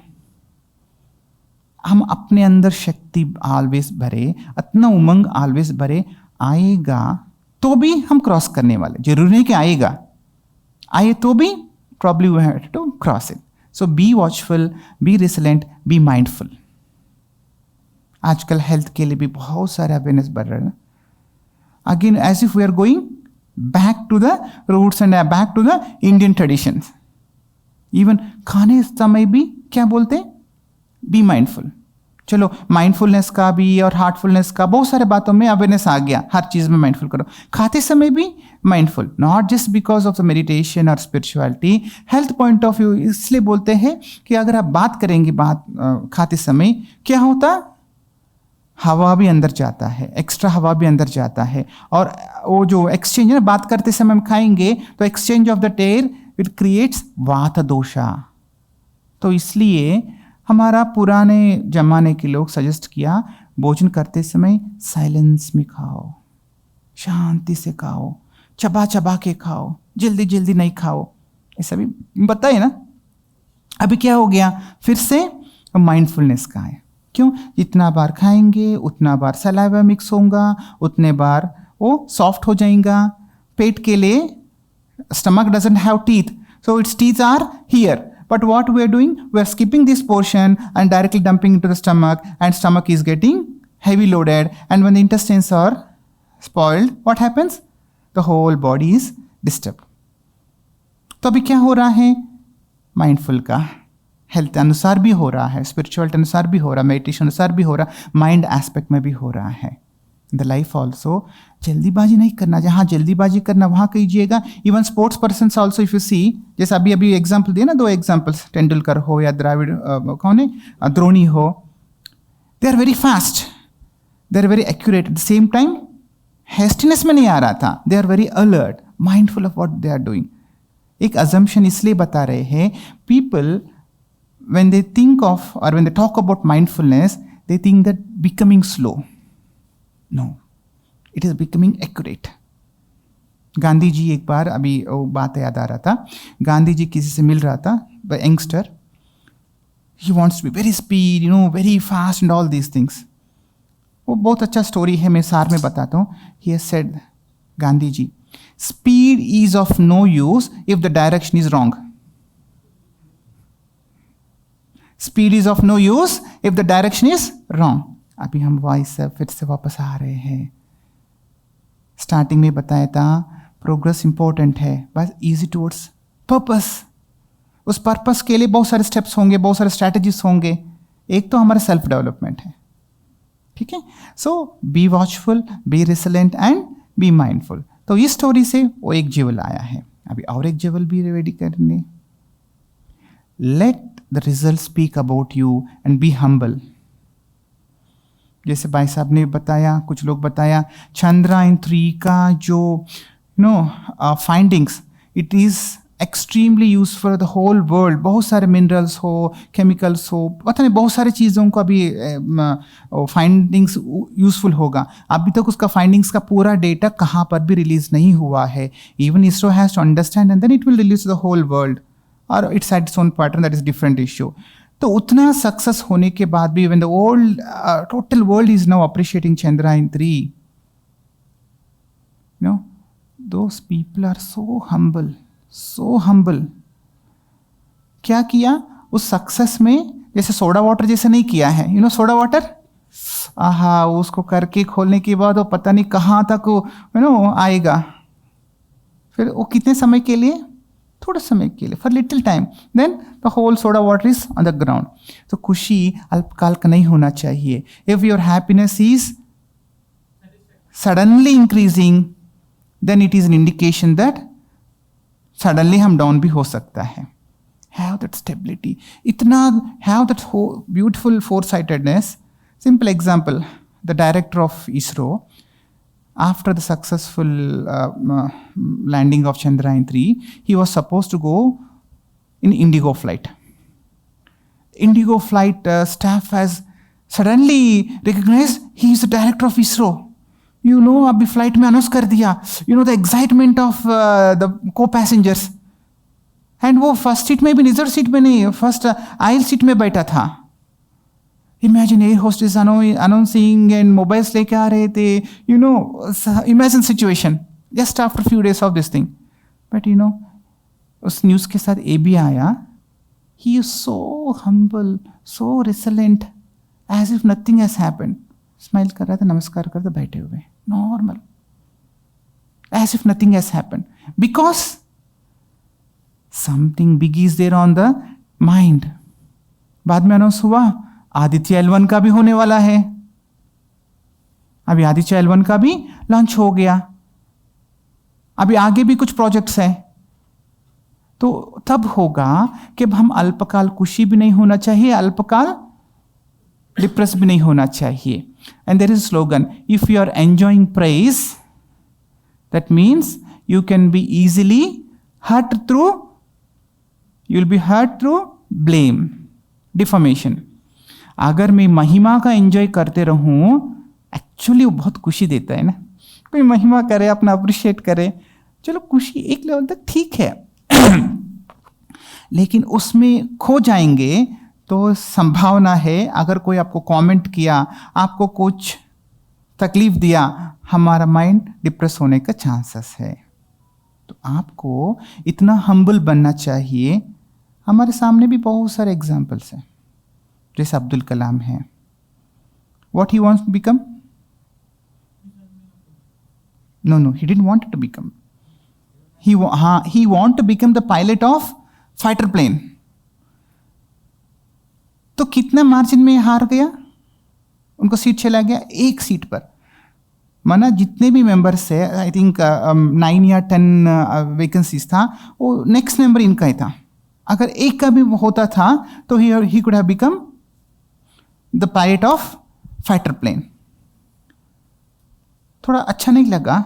हम अपने अंदर शक्ति always भरे, इतना उमंग always भरे, आएगा तो भी हम क्रॉस करने वाले. जरूरी नहीं कि आए तो भी probably we have to cross it. So be watchful, be resilient, be mindful. आजकल हेल्थ के लिए भी बहुत सारा अवेयरनेस बढ़ रहा है. Again, as if we are going back to the roots and back to the Indian traditions. Even खाने समय भी क्या बोलते हैं? Be mindful. चलो माइंडफुलनेस का भी और हार्टफुलनेस का बहुत सारे बातों में अवेयरनेस आ गया, हर चीज़ में माइंडफुल करो। खाते समय भी mindful, not just because of the meditation और spirituality, health point of view इसलिए बोलते हैं कि अगर आप बात करेंगे खाते समय क्या होता, हवा भी अंदर जाता है, एक्स्ट्रा हवा भी अंदर जाता है, और वो जो एक्सचेंज है, बात करते समय हम खाएंगे तो exchange of the tear it creates vata dosha. तो इसलिए हमारा पुराने जमाने के लोग सजेस्ट किया भोजन करते समय साइलेंस में खाओ, शांति से खाओ, चबा चबा के खाओ, जल्दी जल्दी नहीं खाओ, ऐसा भी बताए ना। अभी क्या हो गया, फिर से माइंडफुलनेस का है। क्यों? जितना बार खाएंगे उतना बार सलाइवा मिक्स होगा, उतने बार वो सॉफ्ट हो जाएगा। पेट के लिए stomach doesn't have teeth, so its teeth are here, but what we are doing, we are skipping this portion and directly dumping into the stomach, and stomach is getting heavy loaded, and when the intestines are spoiled, what happens, the whole body is disturbed. तो अभी क्या हो रहा है, mindful का health अनुसार भी हो रहा है, स्पिरिचुअल अनुसार भी हो रहा है, मेडिटेशन अनुसार भी हो रहा है, माइंड एस्पेक्ट में भी हो रहा है। द लाइफ ऑल्सो जल्दीबाजी नहीं करना, जहाँ जल्दीबाजी करना वहाँ कीजिएगा। Even sports person also if you see, जैसे अभी एग्जाम्पल दिए ना, 2 एग्जाम्पल्स, तेंदुलकर हो या द्राविड कौन है, द्रोणी हो, they are very fast, they are very accurate, at the same time hastiness में नहीं आ रहा था, they are very alert, mindful of what they are doing. एक अजम्पशन इसलिए बता रहे हैं, people when they think of or when they talk about mindfulness, they think that becoming slow. No, it is becoming accurate. Gandhi ji, एक बार अभी वो बात याद आ रहा था, गांधी जी किसी से मिल रहा था, youngster, he wants to be very speed, you know, very fast and all these things. वो बहुत अच्छा स्टोरी है, मैं सार में बताता हूँ। He has said, Gandhi ji, speed is of no use if the direction is wrong. Speed is of no use if the direction is wrong. अभी हम वॉइस से फिर से वापस आ रहे हैं। स्टार्टिंग में बताया था प्रोग्रेस इंपॉर्टेंट है, बस इजी टूवर्ड्स पर्पस। उस पर्पस के लिए बहुत सारे स्टेप्स होंगे, बहुत सारे स्ट्रैटेजीज होंगे। एक तो हमारा सेल्फ डेवलपमेंट है, ठीक है। So be watchful, be resilient and be mindful. तो इस स्टोरी से वो एक जीवल आया है। अभी और एक जीवल भी रेडी करने। Let the result speak about you and be humble. जैसे भाई साहब ने बताया, कुछ लोग बताया, चंद्रयान-3 का जो findings, it is extremely use for the whole world. बहुत सारे मिनरल्स हो, केमिकल्स हो, पता नहीं बहुत सारी चीज़ों का भी फाइंडिंग्स यूजफुल होगा। अभी तक उसका फाइंडिंग्स का पूरा डेटा कहाँ पर भी रिलीज नहीं हुआ है। Even ISRO has to understand and then it will release the whole world, और it's at its own pattern, that is different issue. तो उतना सक्सेस होने के बाद भी when the world, total world is now appreciating Chandrayaan, you know, those people are so humble. क्या किया उस सक्सेस में? जैसे सोडा वाटर जैसे नहीं किया है, यू नो सोडा वाटर, आहा, उसको करके खोलने के बाद वो पता नहीं कहाँ तक वो आएगा। फिर वो कितने समय के लिए? थोड़ा समय के लिए, for little time, then the whole soda water is on the ground. तो खुशी अल्पकाल का नहीं होना चाहिए। If your happiness is suddenly increasing, then it is an indication that suddenly हम डाउन भी हो सकता है। हैव दैट स्टेबिलिटी, इतना have that beautiful foresightedness. Simple example, the director of ISRO, after the successful landing of Chandrayaan-3, he was supposed to go in Indigo flight. Indigo flight staff has suddenly recognized he is the director of ISRO. You know, अभी flight में announce कर दिया, you know the excitement of the co-passengers. And वो first seat में भी, reserve seat में नहीं, first आइल seat में बैठा था। Imagine air hostess announcing and mobiles लेके आ रहे थे, you know, imagine situation just after few days of this thing. But you know, उस न्यूज़ के साथ ये भी आया, he is so humble, so resilient, as if nothing has happened. Smile कर रहा था, नमस्कार कर रहा था, बैठे हुए normal, as if nothing has happened, because something big is there on the mind. बाद में अनाउंस हुआ, आदित्य L1 का भी होने वाला है, अभी आदित्य L1 का भी लॉन्च हो गया, अभी आगे भी कुछ प्रोजेक्ट्स हैं। तो तब होगा कि हम अल्पकाल खुशी भी नहीं होना चाहिए, अल्पकाल डिप्रेस भी नहीं होना चाहिए। And there is slogan, if you are enjoying praise that means you can be easily hurt through, you will be hurt through blame, deformation. अगर मैं महिमा का एंजॉय करते रहूं, एक्चुअली वो बहुत खुशी देता है ना, कोई महिमा करे, अपना अप्रिशिएट करे, चलो खुशी एक लेवल तक ठीक है लेकिन उसमें खो जाएंगे तो संभावना है, अगर कोई आपको कमेंट किया, आपको कुछ तकलीफ दिया, हमारा माइंड डिप्रेस होने का चांसेस है। तो आपको इतना हम्बल बनना चाहिए। हमारे सामने भी बहुत सारे एग्जाम्पल्स हैं, जैसे अब्दुल कलाम है, what he wants to become, no, he didn't want to become, he want to become the pilot of fighter plane. तो कितना मार्जिन में हार गया, उनको सीट चला गया, एक सीट पर। माना जितने भी मेंबर्स है, आई थिंक 9 या 10 वैकेंसीज था, वो नेक्स्ट नंबर इनका ही था। अगर एक का भी होता था तो he could have become the pilot of fighter plane. थोड़ा अच्छा नहीं लगा,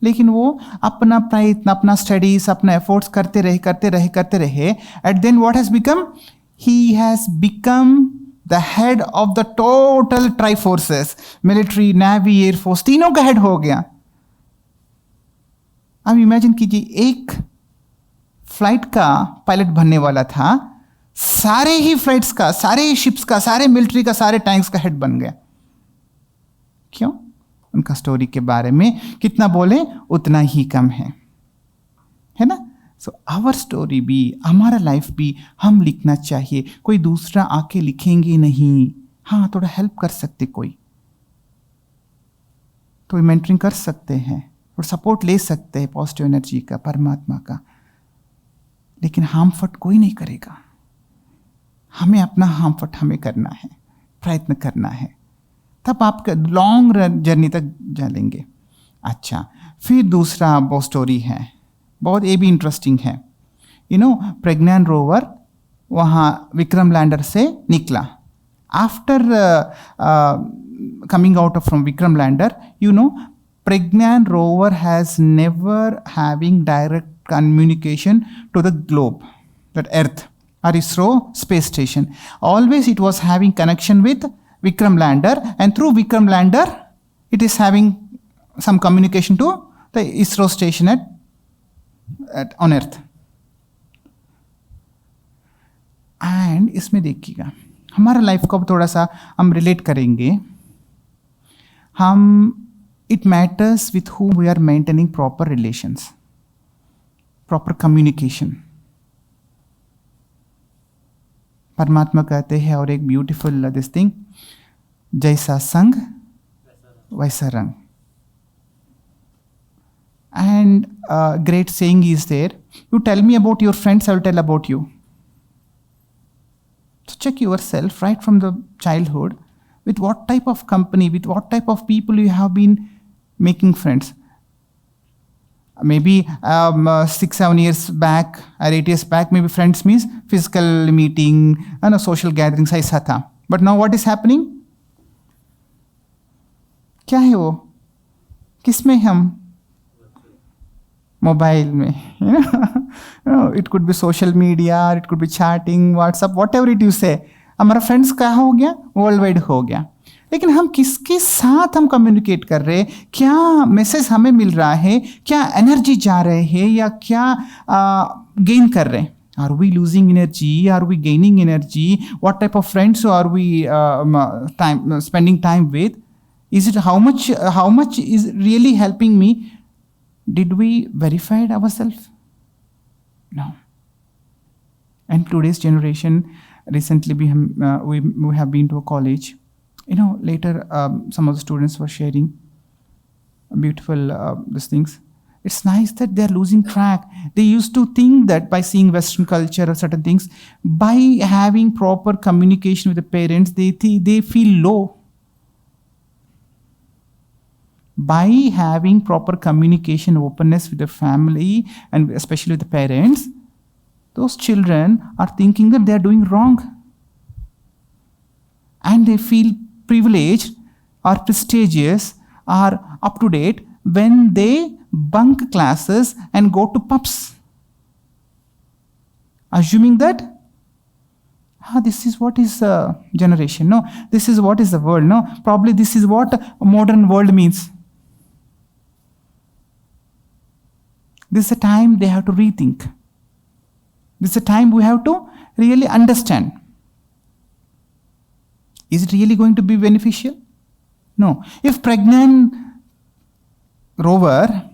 लेकिन वो अपना प्रयत्न, अपना स्टडीज, अपना एफर्ट्स करते रहे। At then what has become, he has become the head of the total tri forces, military, navy, air force, तीनों का हेड हो गया। अब इमेजिन कीजिए, एक फ्लाइट का पायलट बनने वाला था, सारे ही फ्लाइट्स का, सारे ही शिप्स का, सारे मिलिट्री का, सारे टैंक्स का हेड बन गया। क्यों? उनका स्टोरी के बारे में कितना बोले उतना ही कम है ना। सो आवर स्टोरी भी, हमारा लाइफ भी हम लिखना चाहिए। कोई दूसरा आके लिखेंगे नहीं, हाँ थोड़ा हेल्प कर सकते, कोई तो मेंटरिंग कर सकते हैं और सपोर्ट ले सकते हैं पॉजिटिव एनर्जी का, परमात्मा का, लेकिन हार्मफट कोई नहीं करेगा। हमें अपना हार्मफट हमें करना है, प्रयत्न करना है, तब आप लॉन्ग जर्नी तक चलेंगे। अच्छा, फिर दूसरा वो स्टोरी है, बहुत ये भी इंटरेस्टिंग है। प्रज्ञान रोवर वहाँ विक्रम लैंडर से निकला। After coming out from Vikram lander, Pragyan rover has never having direct communication to the globe, that earth or ISRO space station. Always it was having connection with Vikram lander, and through Vikram lander it is having some communication to the ISRO station on earth. And इसमें देखिएगा, हमारा life को अब थोड़ा सा हम relate करेंगे। It matters with whom we are maintaining proper relations, proper communication. परमात्मा कहते हैं, और एक ब्यूटीफुल दिस थिंग, जैसा संग वैसा रंग। And great saying is there, you tell me about your friends, I will tell about you. So check yourself right from the childhood, with what type of company, with what type of people you have been making friends. Maybe 6-7 years back or 8 years back, maybe friends means physical meeting and a social gatherings ऐसा था. But now what is happening? क्या है वो? किस में हम? Mobile में, it could be social media, or it could be chatting, WhatsApp, whatever it you say. हमारा फ्रेंड्स क्या हो गया? वर्ल्ड वाइड हो गया। लेकिन हम किसके साथ हम कम्युनिकेट कर रहे हैं, क्या मैसेज हमें मिल रहा है, क्या एनर्जी जा रहे हैं, या क्या गेन कर रहे हैं? Are we losing energy, are we gaining energy? What type of friends are we spending time with? Is it how much is really helping me? Did we verify ourselves? No. And today's generation, recently we have been to a college. Later some of the students were sharing beautiful these things. It's nice that they're losing track. They used to think that by seeing Western culture or certain things, by having proper communication with the parents, they feel low. By having proper communication, openness with the family, and especially with the parents, those children are thinking that they're doing wrong. And they feel privileged or prestigious or up to date when they bunk classes and go to pubs, assuming that this is what is generation. No, this is what is the world. No, probably this is what modern world means. This is a time they have to rethink. This is a time we have to really understand. Is it really going to be beneficial? No. If pregnant rover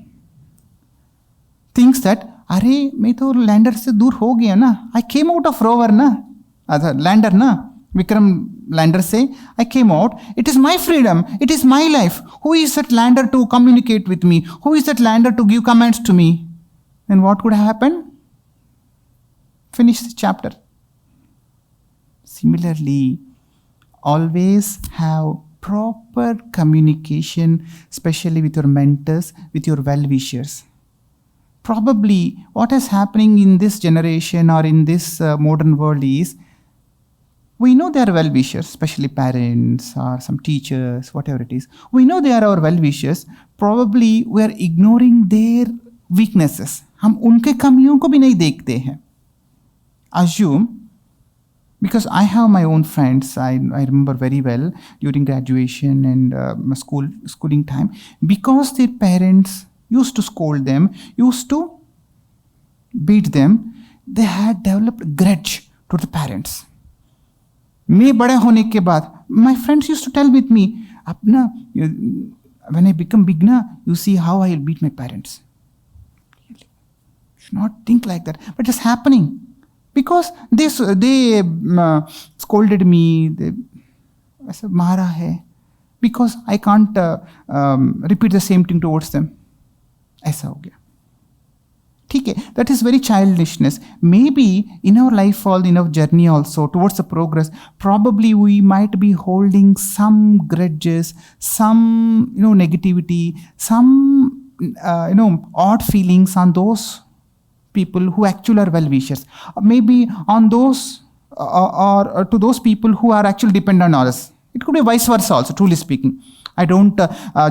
thinks that, अरे मैं तो lander से दूर हो गया ना, I came out of rover ना, lander ना, विक्रम लैंडर से I came out, it is my freedom, it is my life. Who is that lander to communicate with me? Who is that lander to give commands to me? Then what could happen? Finish the chapter. Similarly, always have proper communication, especially with your mentors, with your well-wishers. Probably what is happening in this generation or in this modern world is, we know they are well-wishers, especially parents or some teachers, whatever it is. We know they are our well-wishers. Probably we are ignoring their weaknesses. हम उनके कमियों को भी नहीं देखते हैं. Assume, because I have my own friends, I remember very well during graduation and schooling time, because their parents used to scold them, used to beat them, they had developed grudge to the parents. मैं बड़े होने के बाद, my friends used to tell with me, अपना, when I become big na, you see how I will beat my parents. Really? You should not think like that, but it's happening. Because they scolded me, they ऐसा मारा है, because I can't repeat the same thing towards them. ऐसा हो गया. ठीक है, that is very childishness. Maybe in our life, in our journey also towards the progress, probably we might be holding some grudges, some negativity, some odd feelings on those people who actually are well-wishers, maybe on those or to those people who are actually dependent on us. It could be vice versa also, truly speaking. I don't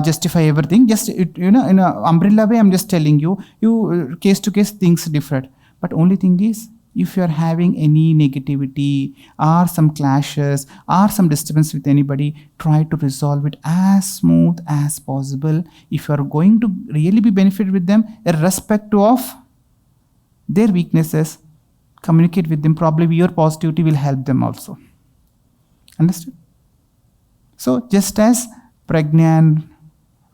justify everything. Just in an umbrella way, I'm just telling you case to case things different. But only thing is, if you are having any negativity or some clashes or some disturbance with anybody, try to resolve it as smooth as possible. If you are going to really be benefited with them, irrespective of their weaknesses, communicate with them. Probably your positivity will help them also. Understood? So just as pregnant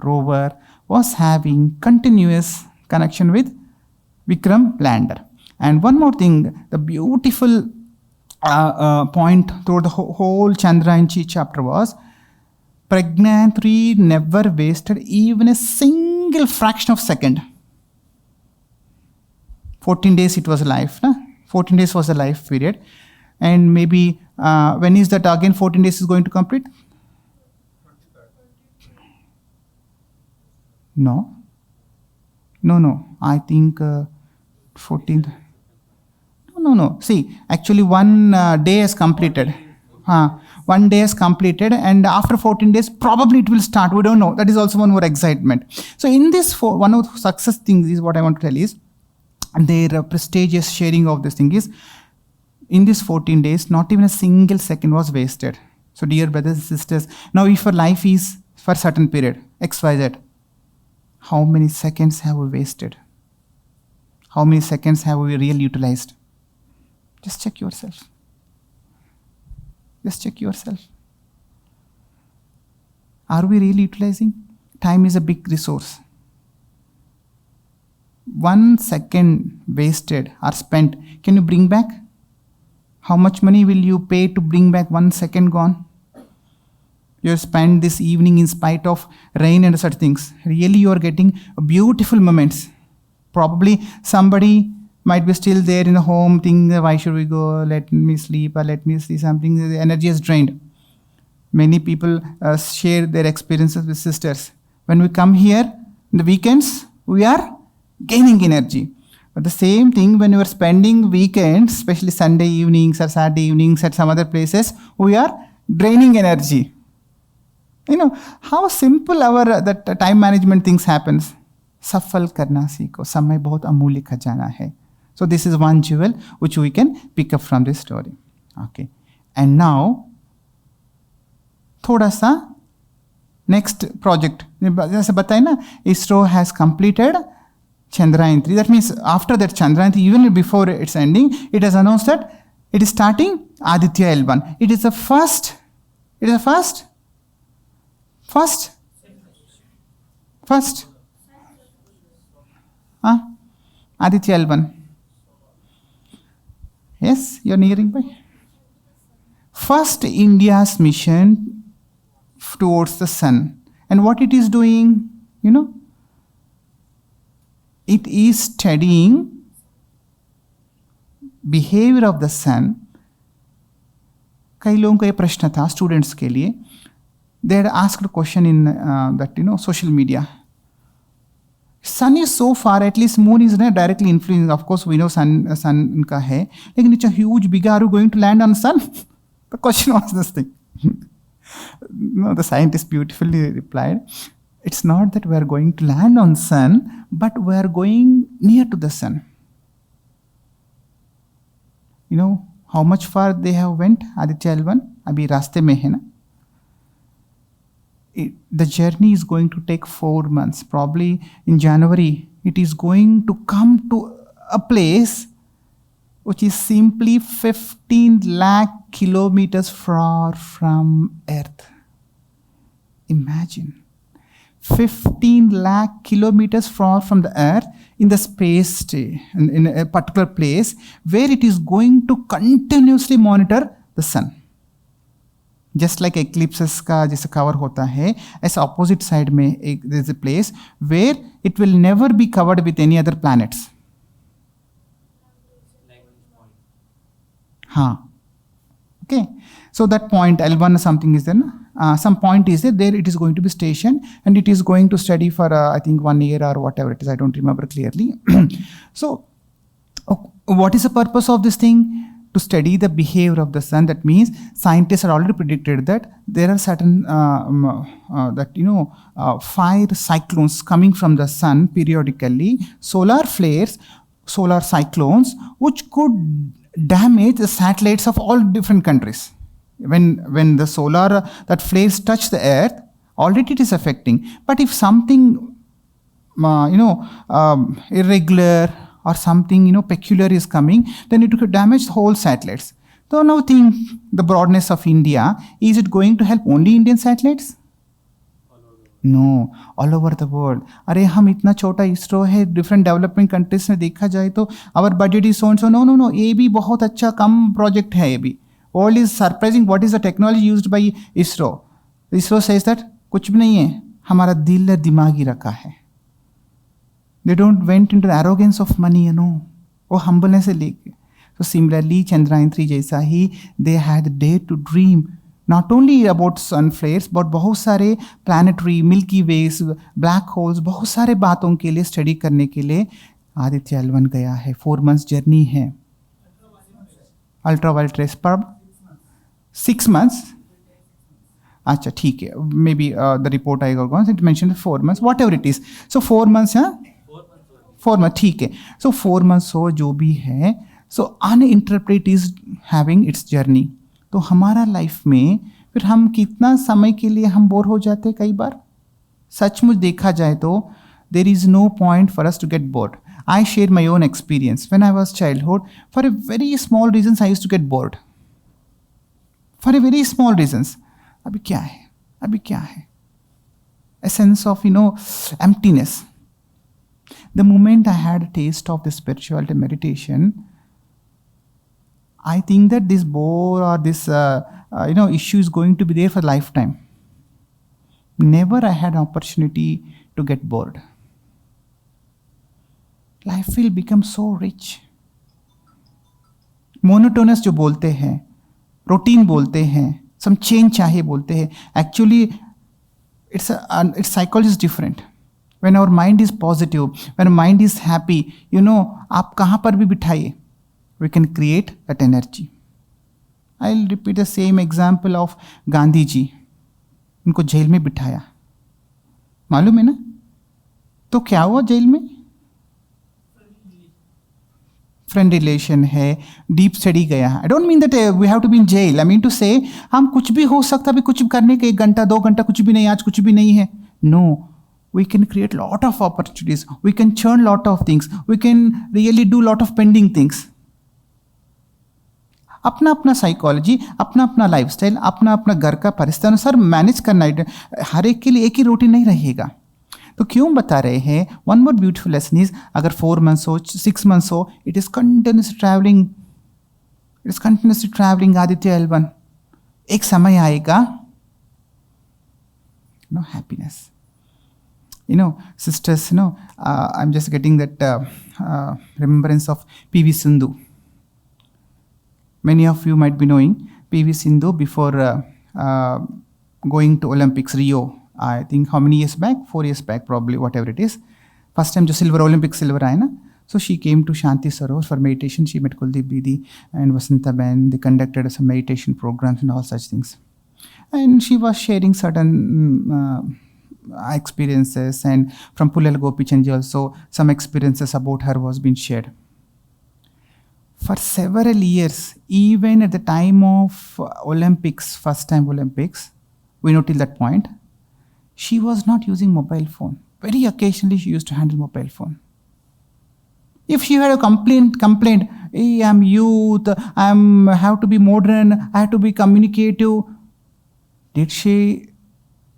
rover was having continuous connection with Vikram lander. And one more thing, the beautiful point through the whole Chandrayaan chapter was, Pragyan 3 never wasted even a single fraction of second. 14 days it was a life. 14 days was a life period. And maybe when is that again 14 days is going to complete? No. I think 14th. No. See, actually one day is completed. 1 day is completed, and after 14 days, probably it will start. We don't know. That is also one more excitement. So in this, one of the success things is what I want to tell is, their prestigious sharing of this thing is, in these 14 days, not even a single second was wasted. So dear brothers and sisters, now if your life is for a certain period, XYZ, how many seconds have we wasted? How many seconds have we really utilized? Just check yourself. Just check yourself. Are we really utilizing? Time is a big resource. 1 second wasted or spent, can you bring back? How much money will you pay to bring back 1 second gone? You spent this evening in spite of rain and such things. Really you are getting beautiful moments. Probably somebody might be still there in the home thinking, why should we go, let me sleep or let me see something. The energy is drained. Many people share their experiences with sisters. When we come here in the weekends, we are gaining energy. But the same thing when you are spending weekends, especially Sunday evenings or Saturday evenings at some other places, we are draining energy. You know, how simple our that time management things happens. सफल करना सीखो, समय बहुत अमूल्य खजाना है. So this is one jewel which we can pick up from this story. Okay. And now, थोड़ा सा next project. जैसे बताए ना, ISRO has completed Chandrayaan 3. That means after that Chandrayaan 3, even before its ending, it has announced that it is starting Aditya L1. It is the first. Aditya L1. Yes, you're nearing by. First India's mission towards the sun. And what it is doing, you know, it is studying behavior of the sun. कई लोगों का ये प्रश्न था students के लिए. They had asked a question in that, you know, social media. Sun is so far, at least moon is not directly influencing. Of course, we know sun का है, लेकिन it's a huge big. Are you going to land on sun? The question was this thing. No, the scientist beautifully replied, it's not that we are going to land on sun, but we are going near to the sun. You know how much far they have went? Aditya L1 अभी रास्ते में है ना. The journey is going to take 4 months. Probably in January, it is going to come to a place which is simply 15 lakh kilometers far from Earth. Imagine. 15 lakh kilometers far from the Earth in the space, in a particular place where it is going to continuously monitor the sun. Just like eclipses का जैसे cover होता है, ऐसा opposite side में there is a place where it will never be covered with any other planets. हाँ. Okay. So that point L1 something is there. Some point is there it is going to be stationed and it is going to study for I think 1 year or whatever it is. I don't remember clearly. So what is the purpose of this thing? To study the behavior of the sun. That means scientists have already predicted that there are certain fire cyclones coming from the sun periodically, solar flares, solar cyclones, which could damage the satellites of all different countries. When the solar that flares touch the earth, already it is affecting. But if something irregular or something peculiar is coming, then it could damage the whole satellites. So now think the broadness of India. Is it going to help only Indian satellites? No, all over the world. अरे हम इतना छोटा इसरो है, different developing countries में देखा जाए तो our budget is so and so. No, ये भी बहुत अच्छा कम project है ये भी. World is surprising. What is the technology used by ISRO? ISRO says that कुछ भी नहीं है, हमारा दिल और दिमाग ही रखा है. They don't went into the arrogance of money, वो humbleness से लेके. So similarly, Chandrayaan 3 जैसा ही, they had dare to dream not only about sun flares, but बहुत सारे planetary, Milky Ways, black holes, बहुत सारे बातों के लिए स्टडी करने के लिए आदित्य L1 गया है. 4 months जर्नी है. अल्ट्रावायलेट रेस पर 6 months. अच्छा ठीक है, मे बी द रिपोर्ट आएगा, it mention 4 months, what ever it is. So 4 months, हाँ 4 months, ठीक है. सो 4 months हो जो भी है, सो अनइंटरप्रेट इज हैविंग इट्स जर्नी. तो हमारा लाइफ में फिर हम कितना समय के लिए हम बोर हो जाते हैं कई बार. सचमुच देखा जाए तो there is no point for us to get bored. I share my own experience. When I was childhood, for a very small reasons, I used to get bored. For a very small reasons. अभी क्या है? A sense of, emptiness. The moment I had a taste of the spirituality meditation, I think that this bore or this, issue is going to be there for a lifetime. Never I had an opportunity to get bored. Life will become so rich. Monotonous जो बोलते हैं, routine बोलते हैं, some change चाहिए बोलते हैं. Actually, its psychology is different. When our mind is positive, when our mind is happy, आप कहाँ पर भी बिठाइए, we can create that energy. I'll repeat the same example of Gandhi ji. उनको जेल में बिठाया, मालूम है ना? तो क्या हुआ जेल में? फ्रेंड रिलेशन है, डीप स्टडी गया. I don't mean that we have to be in jail. I mean to say हम कुछ भी हो सकता है, कुछ करने के 1 घंटा 2 घंटा कुछ भी नहीं, आज कुछ भी नहीं है. No, we can create lot of opportunities, we can churn lot of things, we can really do lot of pending things. अपना अपना साइकोलॉजी, अपना अपना लाइफस्टाइल, अपना अपना घर का परिस्थिति अनुसार मैनेज करना है. हर एक के लिए एक ही रूटीन नहीं रहेगा. तो क्यों बता रहे हैं? One more beautiful lesson is, अगर 4 months हो, 6 months हो, it is continuously travelling. Aditya L1, एक समय आएगा, happiness. Sisters, I'm just getting that remembrance of P.V. Sindhu. Many of you might be knowing P.V. Sindhu before going to Olympics, Rio. I think how many years back? 4 years back, probably, whatever it is. First time जो Olympic silver आया ना, so she came to Shanti Sarovar for meditation. She met Kuldeep Bidi and Vasanta Ben. They conducted some meditation programs and all such things. And she was sharing certain experiences, and from Pulal Gopichandji also some experiences about her was being shared. For several years, even at the time of Olympics, first time Olympics, we know till that point, she was not using mobile phone. Very occasionally she used to handle mobile phone. If she had a complaint, hey, I'm youth, have to be modern, I have to be communicative. Did she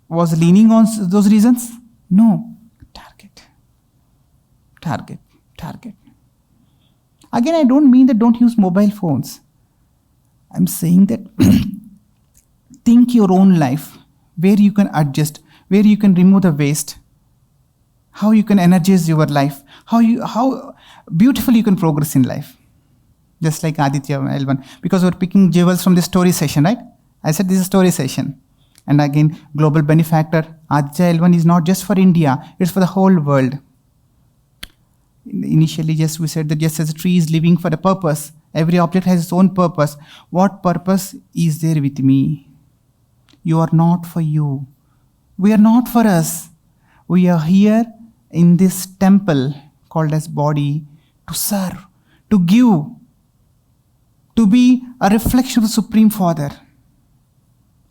was leaning on those reasons? No. Target. Again, I don't mean that don't use mobile phones. I'm saying that think your own life, where you can adjust, where you can remove the waste, how you can energize your life, how beautifully you can progress in life. Just like Aditya L1, because we're picking jewels from the story session, right? I said this is a story session. And again, global benefactor, Aditya L1 is not just for India, it's for the whole world. Initially, we said that just as a tree is living for a purpose, every object has its own purpose. What purpose is there with me? You are not for you. We are not for us. We are here in this temple called as body to serve, to give, to be a reflection of the Supreme Father.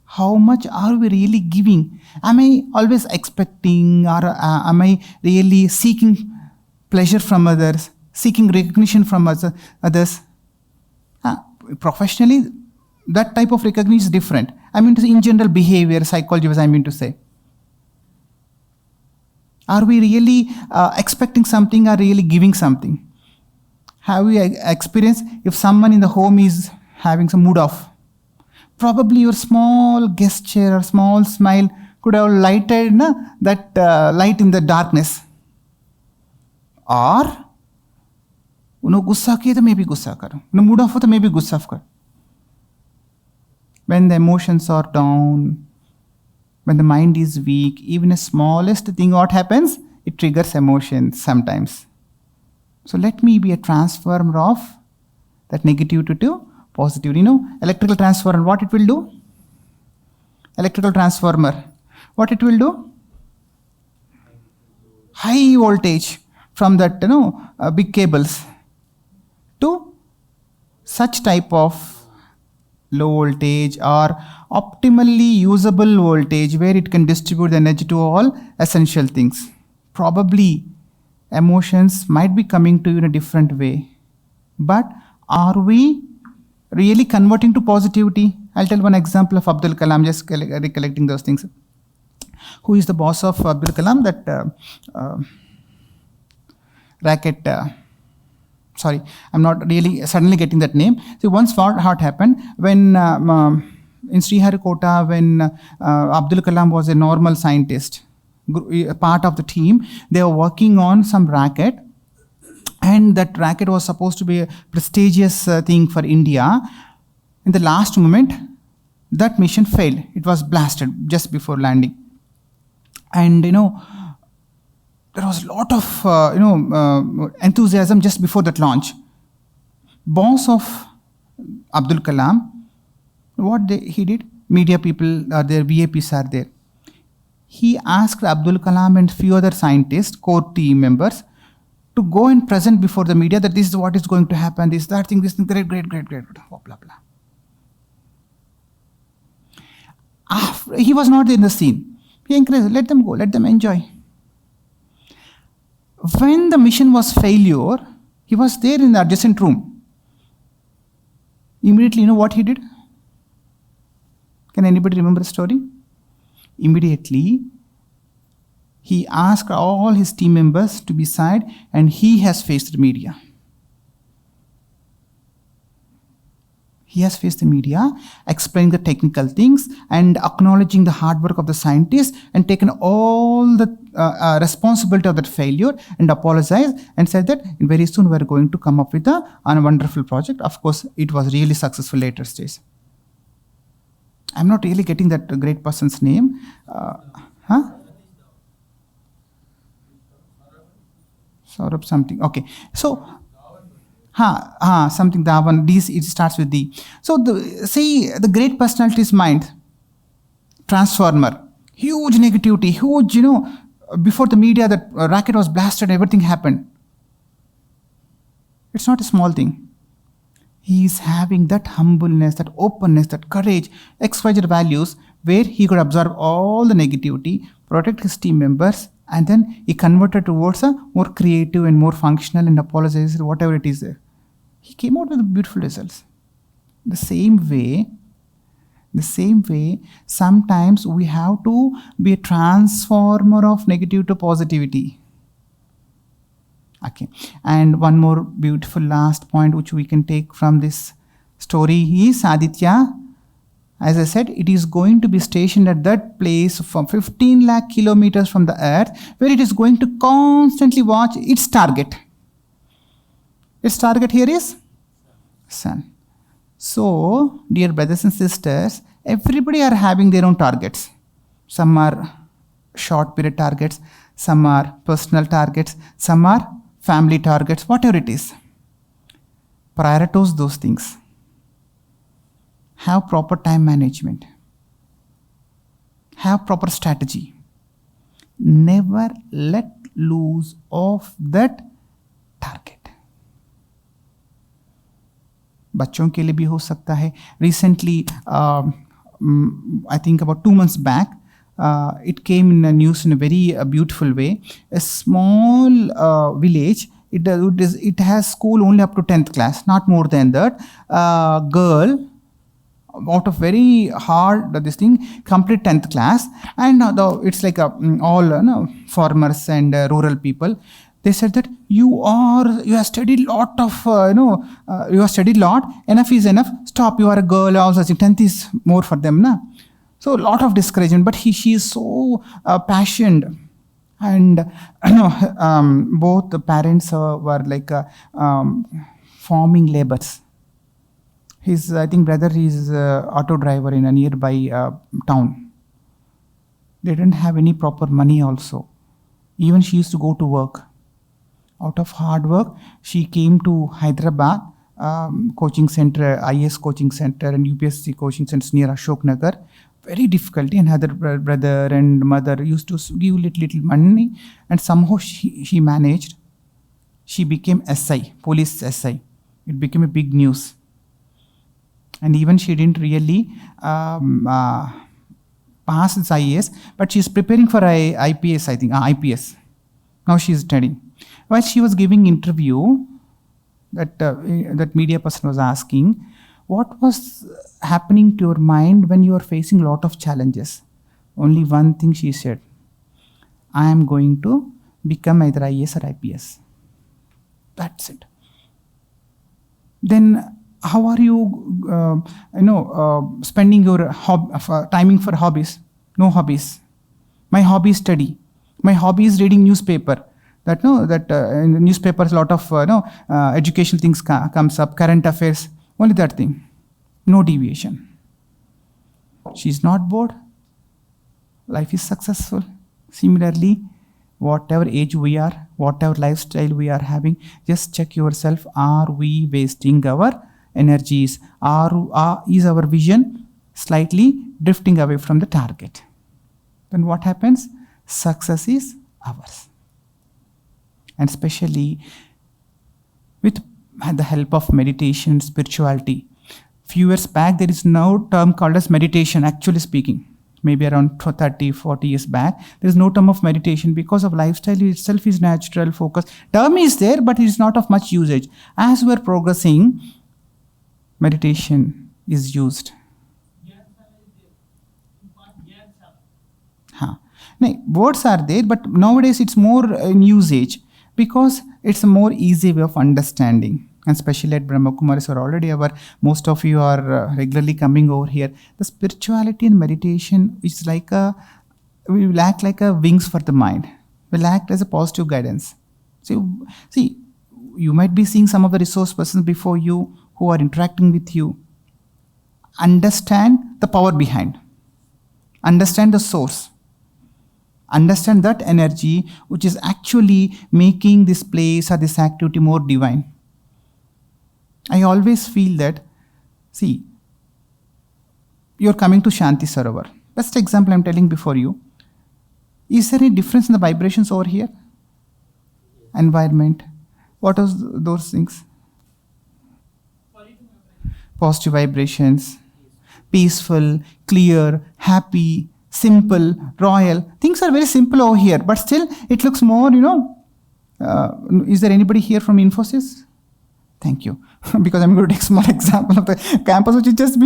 How much are we really giving? Am I always expecting, or am I really seeking pleasure from others, seeking recognition from others? Professionally, that type of recognition is different. I mean to say, in general behavior, psychology, I mean to say. Are we really expecting something or really giving something? Have we experienced if someone in the home is having some mood off? Probably your small gesture or small smile could have lighted that light in the darkness. Or उन्होंने गुस्सा किया तो मैं भी गुस्सा करूं, उन्होंने mood off हो तो मैं भी गुस्सा कर. When the emotions are down, when the mind is weak, even the smallest thing what happens, it triggers emotions sometimes. So let me be a transformer of that negativity to positive. Electrical transformer, what it will do? Electrical transformer, what it will do? High voltage from that big cables to such type of low voltage or optimally usable voltage where it can distribute the energy to all essential things. Probably emotions might be coming to you in a different way, but are we really converting to positivity? I'll tell one example of Abdul Kalam, just recollecting those things. Who is the boss of Abdul Kalam? That racket, sorry, I'm not really suddenly getting that name. So once what happened when in Sriharikota, when Abdul Kalam was a normal scientist, part of the team, they were working on some racket And that racket was supposed to be a prestigious thing for India. In the last moment, that mission failed. It was blasted just before landing. And there was a lot of enthusiasm just before that launch. Boss of Abdul Kalam, he did? Media people are there, VIPs are there. He asked Abdul Kalam and few other scientists, core team members, to go and present before the media that this is what is going to happen, this thing, great, blah, blah, blah. He was not in the scene. He encouraged, let them go, let them enjoy. When the mission was failure, he was there in the adjacent room. Immediately, you know what he did? Can anybody remember the story? Immediately, he asked all his team members to be side, and he has faced the media. He has faced the media, explained the technical things and acknowledging the hard work of the scientists, and taken all the responsibility of that failure and apologized and said that very soon we are going to come up with a wonderful project. Of course, it was really successful later stage. I'm not really getting that great person's name. Sarovar something. Okay. So, something Dhawan. It starts with D. So, the great personality's mind, transformer, huge negativity, huge, before the media, that racket was blasted, everything happened. It's not a small thing. He is having that humbleness, that openness, that courage, XYZ values, where he could absorb all the negativity, protect his team members, and then he converted towards a more creative and more functional and apologized, whatever it is there. He came out with beautiful results. The same way, sometimes we have to be a transformer of negative to positivity. Okay. And one more beautiful last point which we can take from this story is Aditya. As I said, it is going to be stationed at that place from 15 lakh kilometers from the earth, where it is going to constantly watch its target. Its target here is Sun. So, dear brothers and sisters, everybody are having their own targets. Some are short period targets, some are personal targets, some are family targets, whatever it is. Prioritize those things. Have proper time management. Have proper strategy. Never let loose of that target. बच्चों के लिए भी हो सकता है. Recently, I think about 2 months back, it came in the news in a very beautiful way. A small village, it has school only up to 10th class, not more than that. Girl, out of very hard complete 10th class, and it's like all farmers and rural people. They said that you have studied lot of you have studied lot, enough is enough, stop, you are a girl also, 10th is more for them, na? So a lot of discouragement, but she is so passionate, and both the parents were like farming laborers. His, I think, brother is auto driver in a nearby town. They didn't have any proper money also. Even she used to go to work. Out of hard work, she came to Hyderabad coaching center, IS coaching center and UPSC coaching centers near Ashok Nagar. Very difficulty, and her brother and mother used to give little money, and somehow she managed. She became SI, police SI. It became a big news. And even she didn't really pass its IAS, but she's preparing for IPS, I think, IPS. Now she's studying. While she was giving interview, that media person was asking, what was happening to your mind when you were facing a lot of challenges? Only one thing she said, I am going to become either IAS or IPS. That's it. Then how are you, spending your timing for hobbies? No hobbies. My hobby is study. My hobby is reading newspaper. that in the newspapers a lot of educational things comes up, current affairs, only that thing, no deviation. She's not bored, life is successful. Similarly, whatever age we are, whatever lifestyle we are having, just check yourself, are we wasting our energies? Is our vision slightly drifting away from the target? Then what happens? Success is ours. And especially with the help of meditation, spirituality. Few years back, there is no term called as meditation, actually speaking. Maybe around 30, 40 years back, there is no term of meditation because of lifestyle itself is natural, focus. Term is there, but it is not of much usage. As we are progressing, meditation is used. Words are there, but nowadays it's more in usage because it's a more easy way of understanding. And especially at Brahma Kumaris, or already most of you are regularly coming over here. The spirituality and meditation is we will act like a wings for the mind. Will act as a positive guidance. See, you might be seeing some of the resource persons before you who are interacting with you. Understand the power behind. Understand the source. Understand that energy which is actually making this place or this activity more divine. I always feel that, see, you're coming to Shanti Sarovar. That's the example I'm telling before you. Is there any difference in the vibrations over here? Environment. What are those things? Positive vibrations. Peaceful, clear, happy, simple, royal. Things are very simple over here, but still it looks more, is there anybody here from Infosys? Thank you. Because I'm going to take a small example of the campus which is just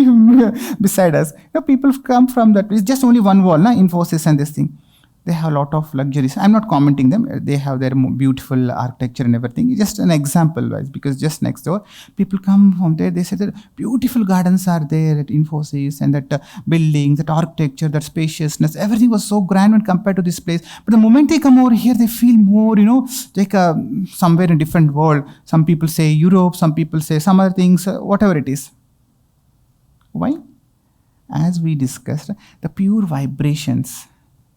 beside us. People come from that. It's just only one wall, Infosys and this thing. They have a lot of luxuries. I'm not commenting them. They have their beautiful architecture and everything. It's just an example, because just next door, people come from there. They say that beautiful gardens are there at Infosys, and that buildings, that architecture, that spaciousness, everything was so grand when compared to this place. But the moment they come over here, they feel more, like somewhere in a different world. Some people say Europe, some people say some other things, whatever it is. Why? As we discussed, the pure vibrations,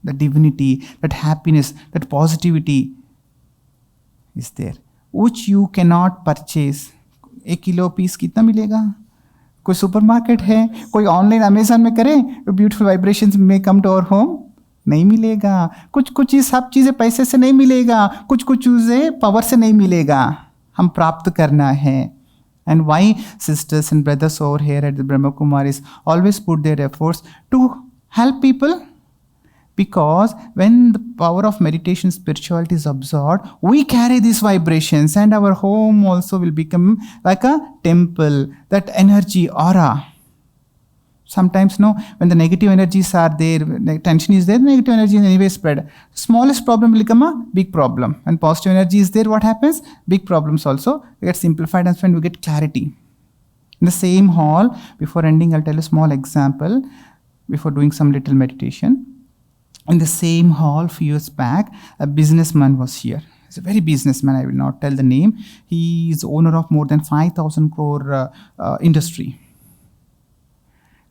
the divinity, that happiness, that positivity is there, which you cannot purchase. 1 kilo piece कितना मिलेगा? कोई supermarket है, कोई online Amazon में करे, beautiful vibrations में come to our home? नहीं मिलेगा. कुछ सब चीज़ें पैसे से नहीं मिलेगा, कुछ चीज़ें पावर से नहीं मिलेगा. हम प्राप्त करना है. And why sisters and brothers over here at the Brahma Kumaris always put their efforts to help people? Because when the power of meditation, spirituality is absorbed, we carry these vibrations, and our home also will become like a temple, that energy aura. Sometimes, when the negative energies are there, tension is there, negative energy is anyway spread. Smallest problem will become a big problem. When positive energy is there, what happens? Big problems also get simplified, and when we get clarity. In the same hall, before ending, I'll tell a small example before doing some little meditation. In the same hall, few years back, a businessman was here. He's a very businessman, I will not tell the name. He is owner of more than 5,000 crore industry.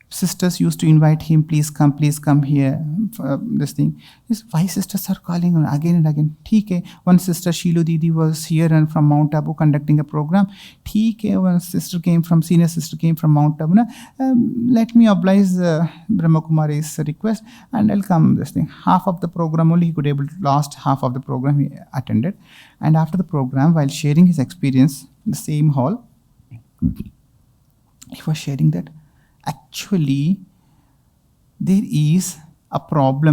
Sisters used to invite him, please come here, this thing. His 5 sisters are calling him again and again. ठीक है. One sister, Shilu Didi, was here and from Mount Abu conducting a program. ठीक है. One senior sister came from Mount Abu. Let me oblige Brahma Kumari's request and I'll come this thing. Half of the program only he could able to, last half of the program he attended. And after the program, while sharing his experience in the same hall, he was sharing that actually there is a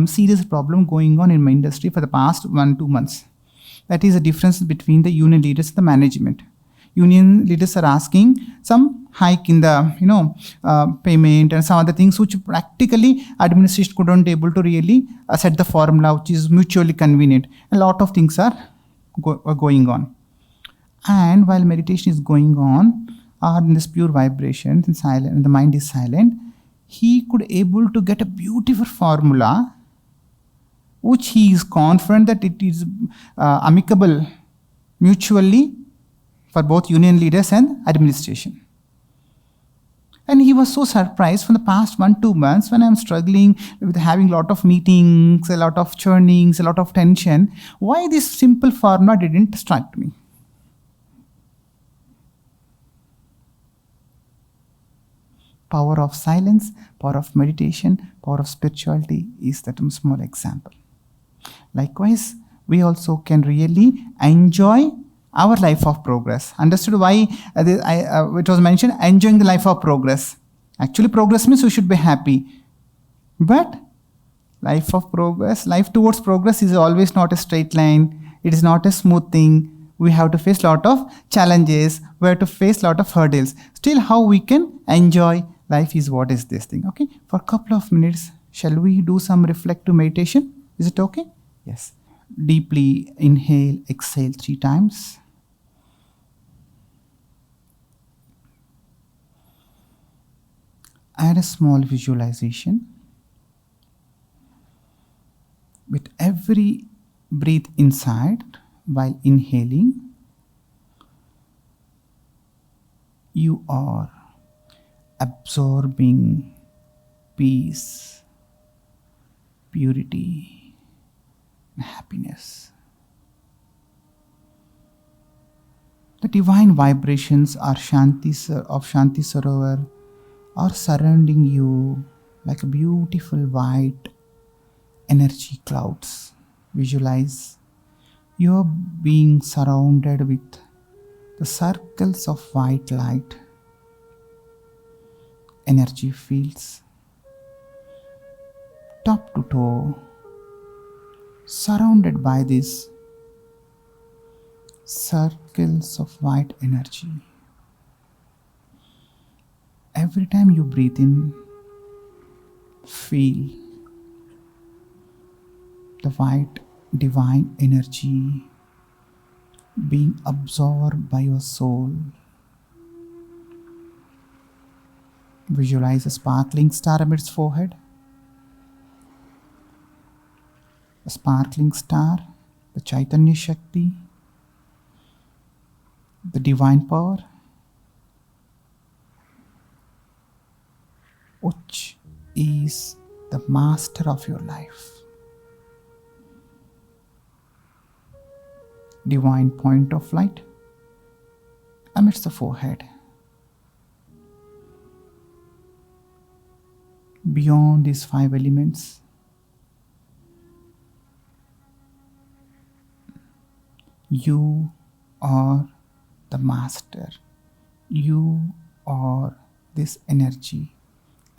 serious problem going on in my industry for the past 1-2 months. That is the difference between the union leaders and the management. Union leaders are asking some hike in the payment and some other things which practically administration couldn't able to really set the formula which is mutually convenient. A lot of things are going on. And while meditation is going on, or in this pure vibration and silent, and the mind is silent, he could able to get a beautiful formula which he is confident that it is amicable mutually for both union leaders and administration. And he was so surprised from the past 1-2 months when I'm struggling with having a lot of meetings, a lot of churnings, a lot of tension, why this simple formula didn't strike me. Power of silence, power of meditation, power of spirituality is that small example. Likewise, we also can really enjoy our life of progress. Understood why it was mentioned, enjoying the life of progress. Actually, progress means we should be happy. But life of progress, life towards progress is always not a straight line. It is not a smooth thing. We have to face a lot of challenges. We have to face a lot of hurdles. Still, how we can enjoy life is what is this thing. Okay, for a couple of minutes, shall we do some reflective meditation? Is it okay? Yes. Deeply inhale, exhale 3 times. Add a small visualization. With every breath inside, while inhaling, you are absorbing peace, purity, and happiness. The divine vibrations of Shanti Sarovar are surrounding you like a beautiful white energy clouds. Visualize you're being surrounded with the circles of white light, energy fields, top to toe, surrounded by these circles of white energy. Every time you breathe in, feel the white divine energy being absorbed by your soul. Visualize a sparkling star amidst forehead. A sparkling star, the Chaitanya Shakti, the divine power, which is the master of your life. Divine point of light amidst the forehead. Beyond these 5 elements, you are the master. You are this energy.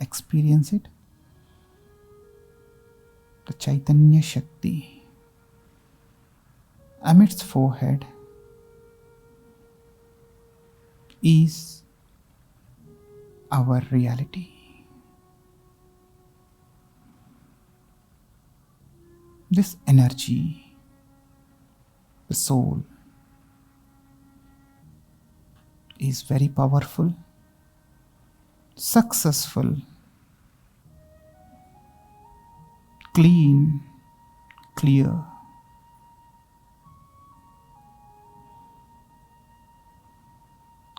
Experience it. The Chaitanya Shakti amidst forehead is our reality. This energy, the soul, is very powerful, successful, clean, clear.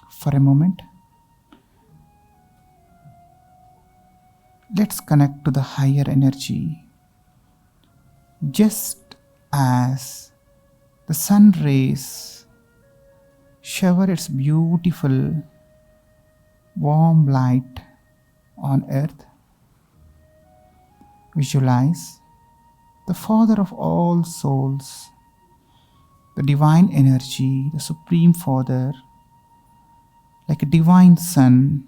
For a moment, let's connect to the higher energy. Just as the sun rays shower its beautiful warm light on earth, visualize the Father of all souls, the divine energy, the Supreme Father, like a divine sun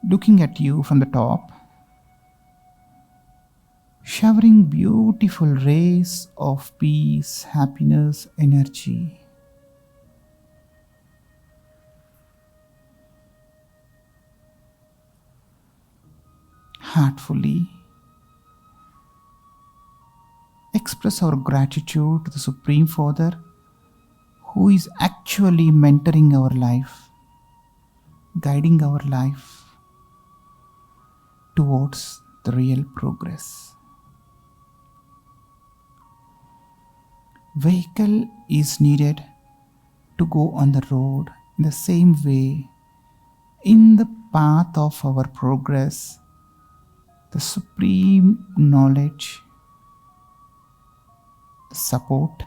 looking at you from the top, showering beautiful rays of peace, happiness, energy. Heartfully express our gratitude to the Supreme Father who is actually mentoring our life, guiding our life towards the real progress. vehicle is needed to go on the road. In the same way, in the path of our progress, the supreme knowledge, the support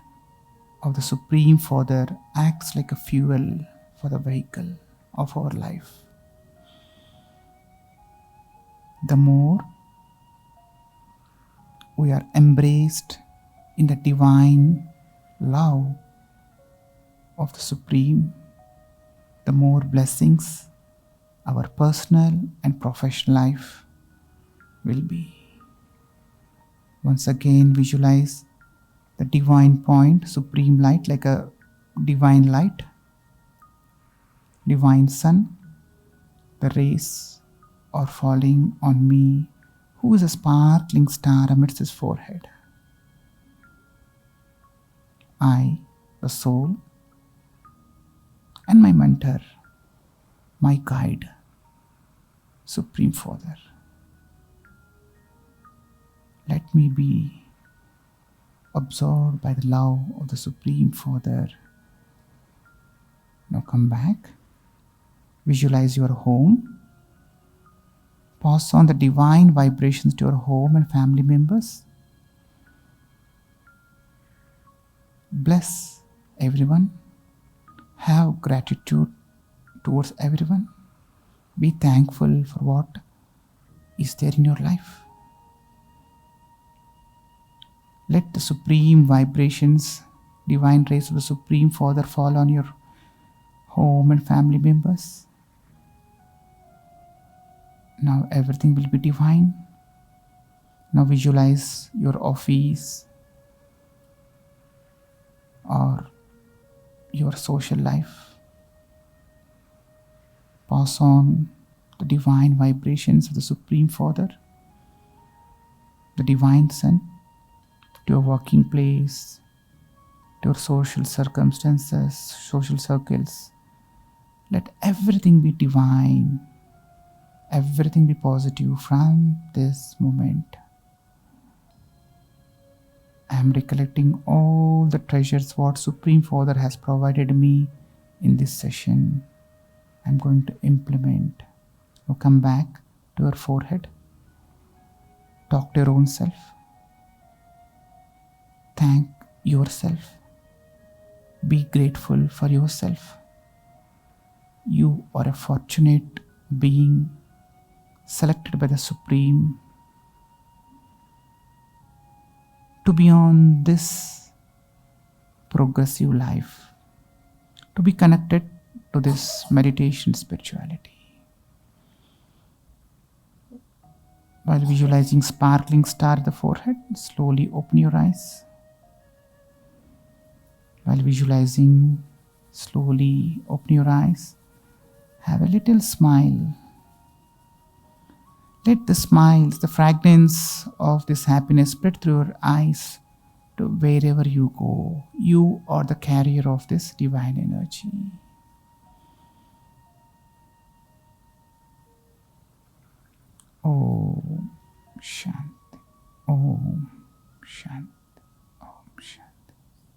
of the Supreme Father acts like a fuel for the vehicle of our life. The more we are embraced in the divine love of the Supreme, the more blessings our personal and professional life will be. Once again, visualize the divine point, supreme light, like a divine light, divine sun. The rays are falling on me, who is a sparkling star amidst his forehead. I, the soul, and my mentor, my guide, Supreme Father. Let me be absorbed by the love of the Supreme Father. Now come back. Visualize your home. Pass on the divine vibrations to your home and family members. Bless everyone. Have gratitude towards everyone. Be thankful for what is there in your life. Let the supreme vibrations, divine rays of the Supreme Father fall on your home and family members. Now everything will be divine. Now visualize your office or your social life. Pass on the divine vibrations of the Supreme Father, the divine Sun, to your working place, to your social circumstances, social circles. Let everything be divine, everything be positive from this moment. I am recollecting all the treasures what Supreme Father has provided me in this session. I am going to implement. Now come back to your forehead. Talk to your own self. Thank yourself. Be grateful for yourself. You are a fortunate being selected by the Supreme to be on this progressive life, to be connected to this meditation spirituality. While visualizing sparkling star at the forehead, slowly open your eyes. While visualizing, slowly open your eyes. Have a little smile. Let the smiles, the fragrance of this happiness spread through your eyes to wherever you go. You are the carrier of this divine energy. Om Shanti. Om Shanti.